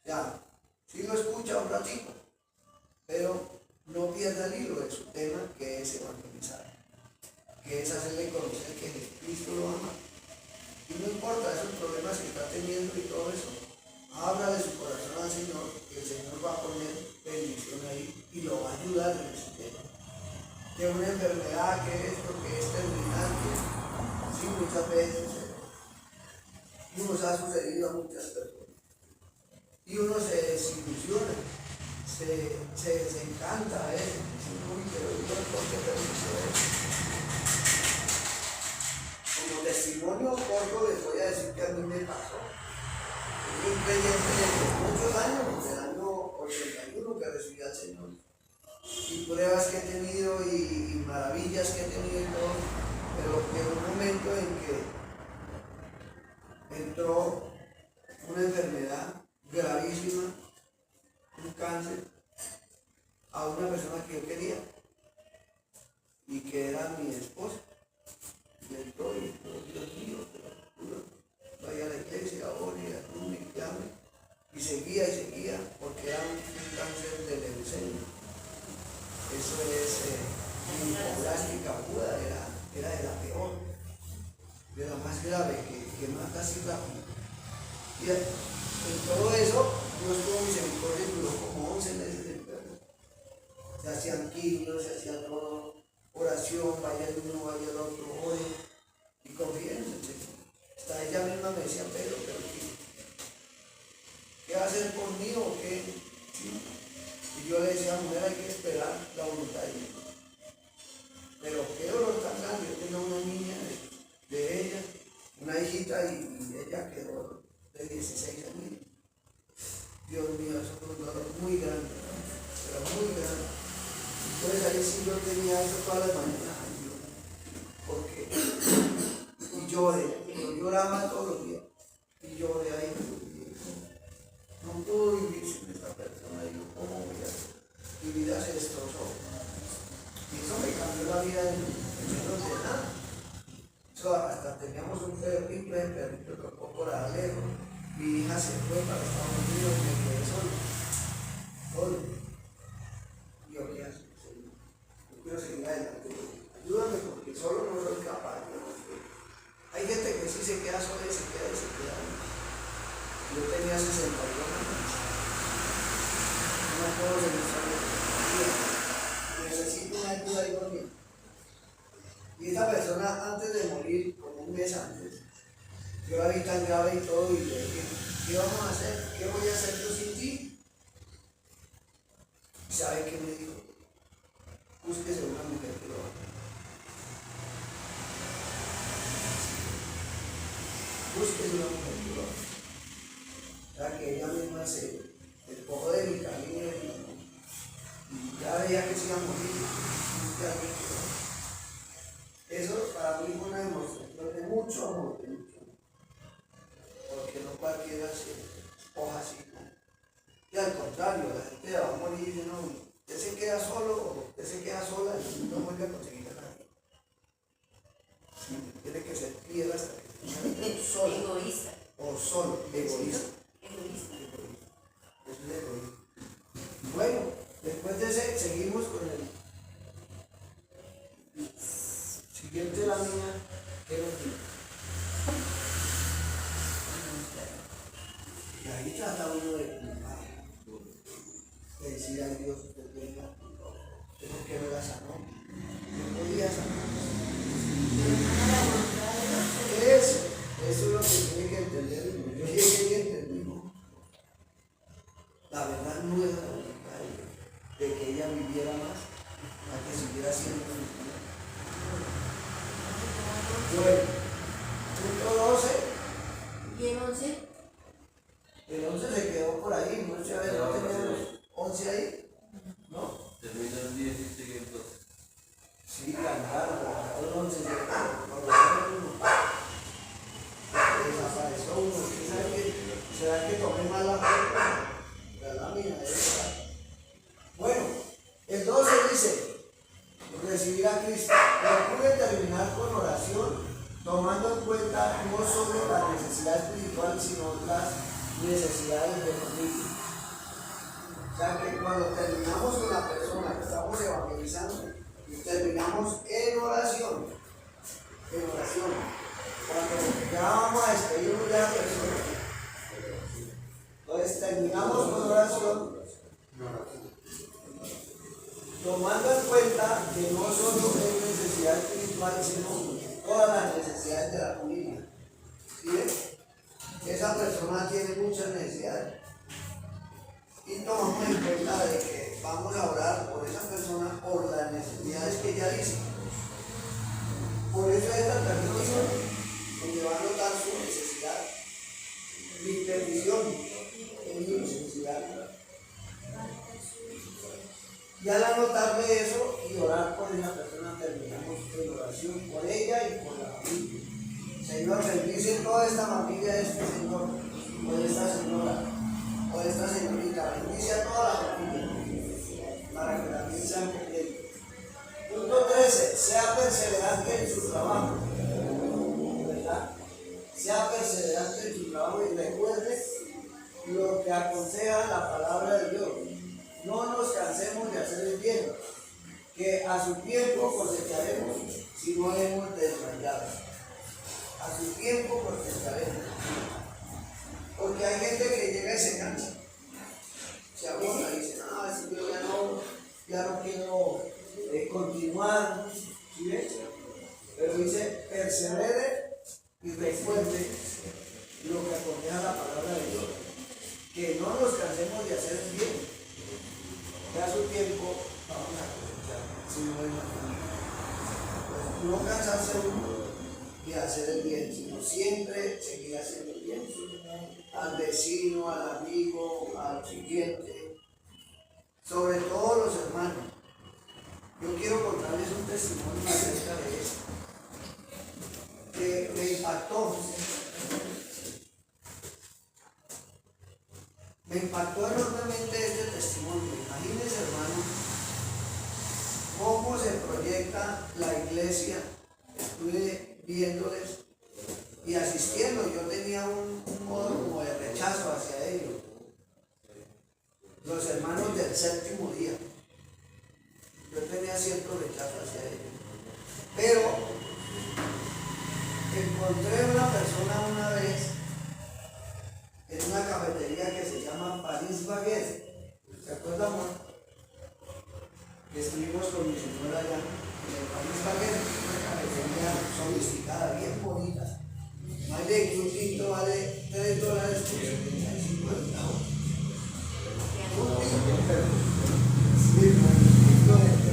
Ya, sí lo escucha un ratito, pero no pierda el hilo de su tema, que es evangelizar, que es hacerle conocer que Jesucristo lo ama. Y no importa esos problemas que está teniendo y todo eso, háblale su corazón al Señor, que el Señor va a poner bendición ahí y lo va a ayudar en ese tema. Que una enfermedad, que esto, que es terminal, que sí, muchas veces nos ha sucedido a muchas personas. Y uno se desilusiona, se desencanta a veces, diciendo, uy, pero Dios, ¿por qué permitió eso? Como testimonio corto les voy a decir que a mí me pasó. Fui un creyente de muchos años, del año 81 que recibí al Señor. Y pruebas que he tenido y maravillas que he tenido y todo, pero llegó un momento en que entró una enfermedad gravísima, un cáncer, a una persona que yo quería y que era mi esposa. Y entró y dijo, Dios mío, te lo juro, vaya a la iglesia, ore, ayune, clame. Y seguía, porque era un cáncer de leucemia. Eso es linfoblástica aguda, era de la peor, de la más grave, que mata así rápido. Y en todo eso, Dios tuvo misericordia y duró como 11 meses enfermo. Se hacían quimios, se hacía todo, oración, vaya el uno, vaya el otro, ore, y confíen en el Señor. Hasta ella misma me decía, pero ¿qué va a hacer por mí o qué? ¿Sí? Y yo le decía, mujer, hay que esperar la voluntad de Dios. Pero qué dolor tan grande. Yo tenía una niña de ella, una hijita, y ella quedó de 16 años. Dios mío, eso fue un dolor muy grande, pero muy grande. Entonces ahí sí yo tenía eso todas las mañanas. Porque, y lloré, yo lloraba todos los días. Y lloré ahí. No puedo vivir sin esta persona. Digo, ¿cómo voy a hacer? Mi vida se destrozó. Y eso me cambió la vida en menos de nada. Eso hasta teníamos un perrito, el perrito tocó por allá lejos. Mi hija se fue para Estados Unidos y me quedé solo. Y yo, ¿qué hacer? Yo quiero seguir adelante. Ayúdame porque solo no soy capaz. Hay gente que sí se queda sola y se queda. Yo tenía 62 años. No puedo seguir solo. Necesito una ayuda, Dios mío. Y esta persona, antes de morir, como un mes antes, yo la vi tan grave y todo, y le dije, ¿qué vamos a hacer? ¿Qué voy a hacer yo sin ti? ¿Y sabe qué me dijo? Búsquese una mujer que lo haga. Búsquese una mujer que lo haga. O sea, que ella misma se despojó de mi cariño y ya veía que se iba a morir. Busque a alguien que lo haga. Eso para mí fue una demostración de mucho amor, porque no cualquiera se espoja así, ¿no? Y al contrario, la gente va a morir y dice, no, usted se queda solo o usted se queda sola y no vuelve a conseguir a nadie. Sí, tiene que ser fiel hasta que se solo. Egoísta. O solo, egoísta. Egoísta. Eso es egoísta. Bueno, después de ese, seguimos con el siguiente lámina que nos dice. Y ahí trata uno de culpar, de decir a Dios, usted venga, ¿por qué no la sanó? No podía sanar. Eso es lo que tiene que entender uno. Yo llegué y entendí, ¿no? La verdad no es la voluntad de que ella viviera más, a que siguiera siendo mi vida. Entonces, desapareció uno. ¿Será que tomé mal la foto? La lámina de esta. Bueno, el 12 dice, recibir a Cristo. Procure terminar con oración, tomando en cuenta no solo la necesidad espiritual, sino las necesidades de familia. O sea que cuando terminamos con la persona que estamos evangelizando, terminamos en oración. En oración. Cuando ya vamos a despedirnos de la persona, entonces terminamos con oración, tomando en cuenta que no solo es necesidad espiritual, sino todas las necesidades de la familia. ¿Sí ves? Esa persona tiene muchas necesidades. Y tomamos en cuenta de que vamos a orar por esa persona por las necesidades que ella dice. Por eso esta petición, donde va a notar su necesidad, mi petición es mi necesidad. Y al anotarle eso y orar por esa persona, terminamos en oración por ella y por la familia. Señor, bendice toda esta familia de este señor, o de esta señora, o de esta señorita. Bendice a toda la familia, para que también sean creyentes. Punto 13. Sea perseverante en su trabajo. ¿Verdad? Sea perseverante en su trabajo y recuerde lo que aconseja la palabra de Dios. No nos cansemos de hacer el bien, que a su tiempo cosecharemos si no hemos desmayado. A su tiempo cosecharemos. Porque hay gente que llega y se cansa, se agota y dice, no, si yo ya no quiero continuar, ¿sí ves? Pero dice, persevere y recuerde lo que aconseja la palabra de Dios, que no nos cansemos de hacer el bien, que a su tiempo vamos a cosechar, si no es pues no cansarse uno de hacer el bien, sino siempre seguir haciendo el bien, al vecino, al amigo, al siguiente, sobre todo los hermanos. Yo quiero contarles un testimonio acerca de eso, que me impactó. Me impactó enormemente este testimonio. Imagínense, hermanos, cómo se proyecta la iglesia. Estuve viéndoles y asistiendo. Yo tenía un modo como de rechazo hacia ellos. Los hermanos del séptimo día. Yo tenía cierto rechazo hacia ellos. Pero encontré una persona una vez en una cafetería que se llama Paris Baguette. ¿Se acuerdan, amor? Que estuvimos con mi señora allá en el Paris Baguette, una cafetería sofisticada, bien bonita. Más de que un tinto vale $3 por 75 centavos.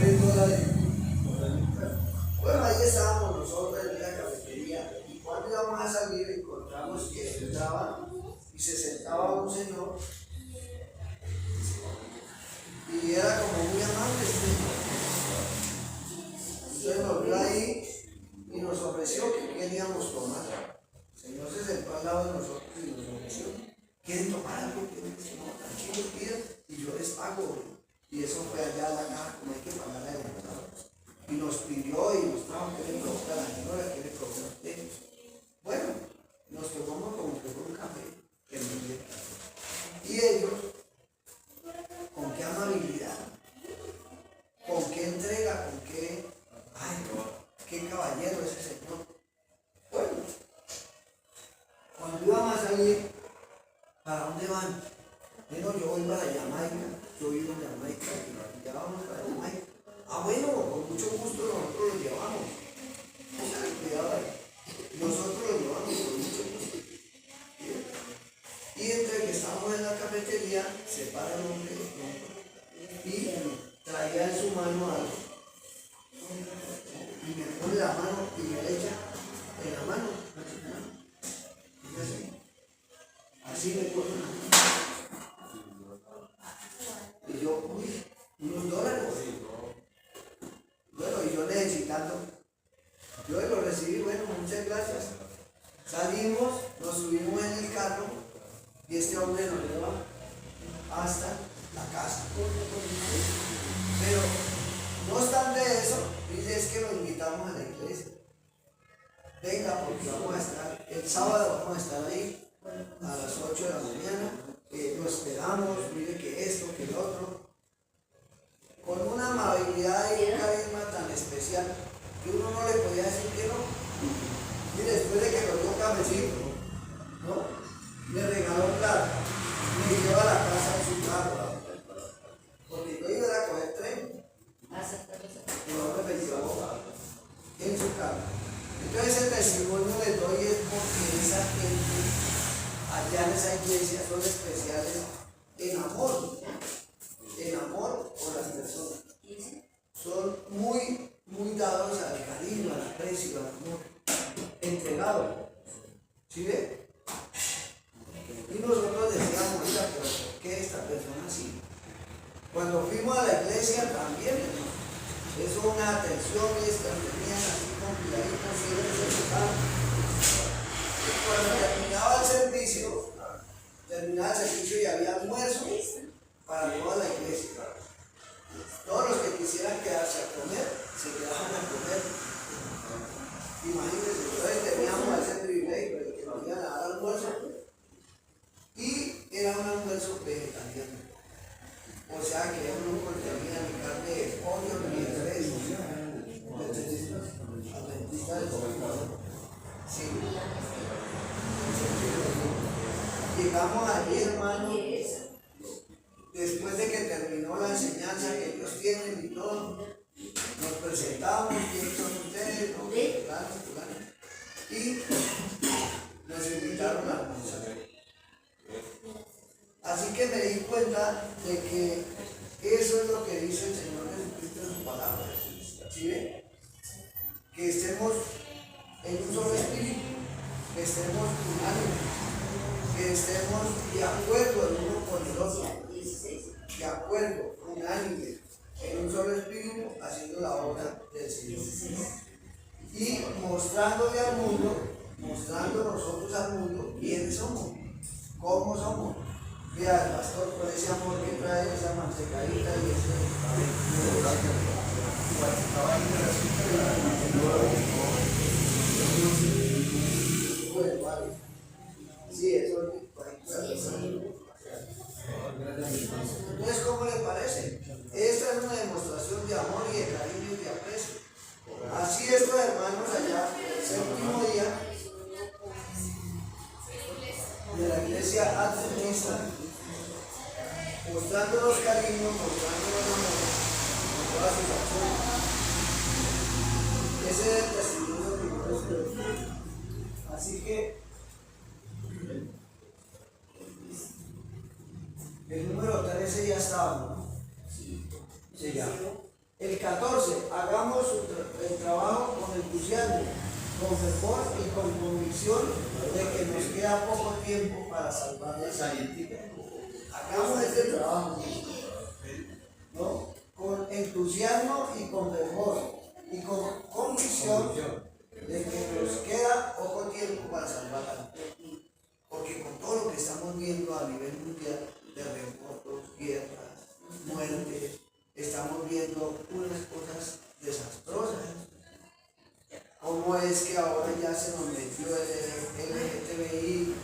$3. Bueno, ahí estábamos nosotros en la cafetería y cuando íbamos a salir encontramos que entraba y se sentaba un señor y era como muy amable. Entonces nos vio ahí y nos ofreció que queríamos tomar. El señor se sentó al lado de nosotros y nos ofreció, ¿quieren tomar algo? No, tranquilo, pidan y yo les pago. Y eso fue allá a la caja, como hay que pagar la entrada. Y nos pidió y nos trajo, quiere probar la señora, quiere probar usted. Bueno, nos tomamos como que con un café que nos dio. Y ellos, con qué amabilidad, con qué entrega, con qué, ay, qué caballero ese señor. Bueno, cuando íbamos a salir, ¿para dónde van? Bueno, yo voy para Jamaica, yo vivo en Jamaica, y ya vamos para Jamaica. Ah, bueno, con mucho gusto nosotros los llevamos. Pónganle cuidado ahí. Nosotros los llevamos con mucho gusto. Y entre que estábamos en la cafetería, se para el hombre y traía en su mano algo. Y me pone la mano y me le echa en la mano. Y así me pone la mano. Y yo, uy, unos $. Bueno, y yo necesitando, Yo lo recibí, bueno, muchas gracias. Salimos, nos subimos en el carro y este hombre nos lleva hasta la casa. Pero no obstante eso, dice es que lo invitamos a la iglesia. Venga, porque vamos a estar, el sábado vamos a estar ahí a las 8 de la mañana. Lo esperamos, mire que esto, que el otro. Con una amabilidad y un carisma tan especial que uno no le podía decir que no. Y después de que lo dio cafecito, ¿no? Me regaló plata, me lleva a la casa en su carro. Porque yo iba a coger tren. Y ahora me llevó en su carro. Entonces el testimonio les doy es porque esa gente allá en esa iglesia son especiales en amor por las personas. Son muy dados al cariño, al aprecio, al amor, entregados. ¿Sí ve? Y nosotros decíamos, mira, pero ¿por qué esta persona así? Cuando fuimos a la iglesia también, eso una atención y estas tenían así con cuidaditos, siempre se tocaban. Y cuando terminaba el servicio y había almuerzo para toda la iglesia. Todos los que quisieran quedarse a comer, se quedaban a comer. Imagínense, entonces teníamos ese privilegio de que nos iban a dar almuerzo. Y era un almuerzo vegetariano. O sea que no contenía ni carne de pollo ni de res. Adventista del Señor. Sí. Llegamos allí, hermano, después de que terminó la enseñanza que ellos tienen y todo, nos presentamos, quiénes son ustedes, ¿no? Y nos invitaron a almorzar. Así que me di cuenta de que eso es lo que dice el Señor Jesucristo en su palabra. ¿Sí ve? Que estemos en un solo espíritu, que estemos unánimes, que estemos de acuerdo el uno con el otro, de acuerdo, unánimes, en un solo espíritu, haciendo la obra del Señor. Y mostrándole al mundo, mostrando nosotros al mundo quiénes somos, cómo somos. Vea el pastor con ese amor que trae, esa mantecadita y bueno, vale. Sí, eso es. Entonces, ¿cómo le parece? Esta es una demostración de amor y de cariño y de aprecio. Así estos hermanos allá, séptimo día de la iglesia adventista, mostrándonos cariño, mostrándonos amor con todas sus acciones. Ese es el testimonio que nosotros. Así que el número 13 ya estaba, ¿no? Sí, ya. El 14, hagamos el trabajo con entusiasmo, con fervor y con convicción de que nos queda poco tiempo para salvar la vida. Hagamos este trabajo, ¿no? Con entusiasmo y con fervor y con convicción de que nos queda poco tiempo para salvar la vida. Porque con todo lo que estamos viendo a nivel mundial, terremotos, guerras, muertes, estamos viendo unas cosas desastrosas. ¿Cómo es que ahora ya se nos metió el LGTBI?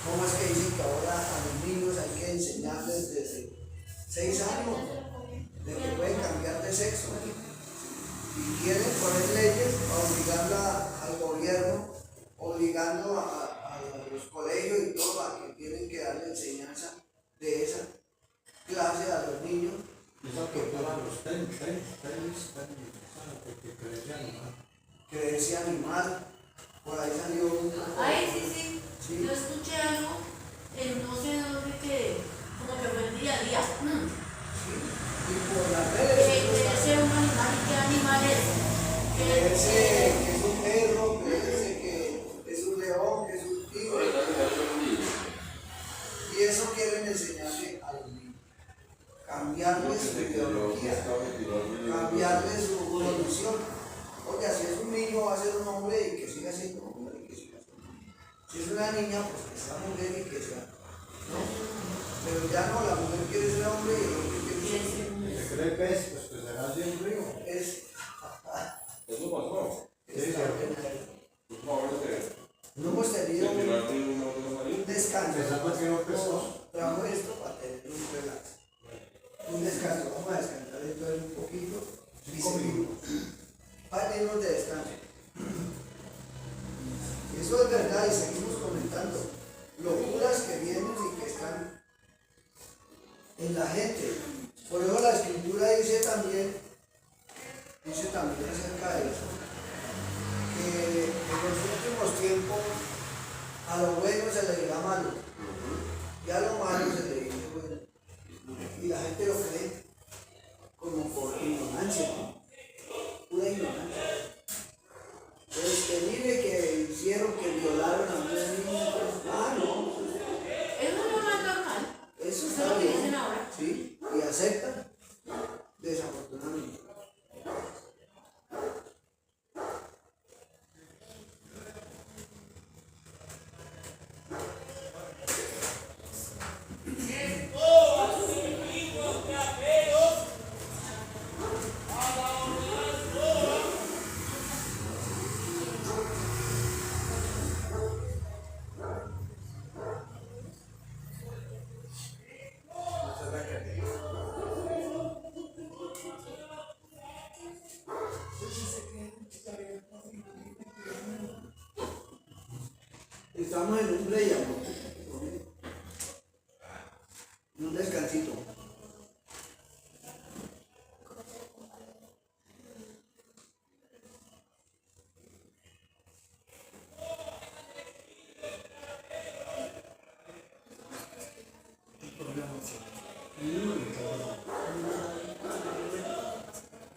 ¿Cómo es que dicen que ahora a los niños hay que enseñarles desde 6 años de que pueden cambiar de sexo? Y quieren poner leyes obligando al gobierno, obligando a los colegios y todo a que tienen que darle enseñanza de esa clase a los niños. Creencia animal, por ahí salió un... Ay, sí. Yo escuché algo, no sé dónde que, como que fue el día a día. Y por las redes. Que ser un animal, ¿qué animal es? Creerse que es un perro, creerse que es un león, que es un tigre. Y eso quieren enseñarle a los niños. Cambiarle su ideología, cambiarle su condición. Porque así es una niña, pues que sea mujer y que sea, ¿no? Pero ya no, la mujer quiere ser hombre y el hombre quiere ser mujer. ¿Se cree pez? Pues que será así un río. Es Eso pasó. extraordinario. No, No hemos tenido se tiraron un una marina. descanso. Pensando que no pescó. Trajo esto para tener un relax. Un descanso. Vamos a descansar entonces un poquito. Y 5 seguimos. minutos. Párenos de descanso. Eso es verdad y seguimos comentando. Locuras que vienen y que están en la gente. Por eso la escritura dice también acerca de eso, que en los últimos tiempos a lo bueno se le dirá malo y a lo malo se le dice bueno. Y la gente lo cree como por ignorancia, ¿no? Pura ignorancia. Pues que mire que hicieron, que violaron a una niña. Ah, no. Es lo más normal. Eso Eso es está lo que bien. dicen ahora. Sí, y aceptan. Desafortunadamente. Estamos en un play, amor. En un descansito.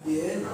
Bien.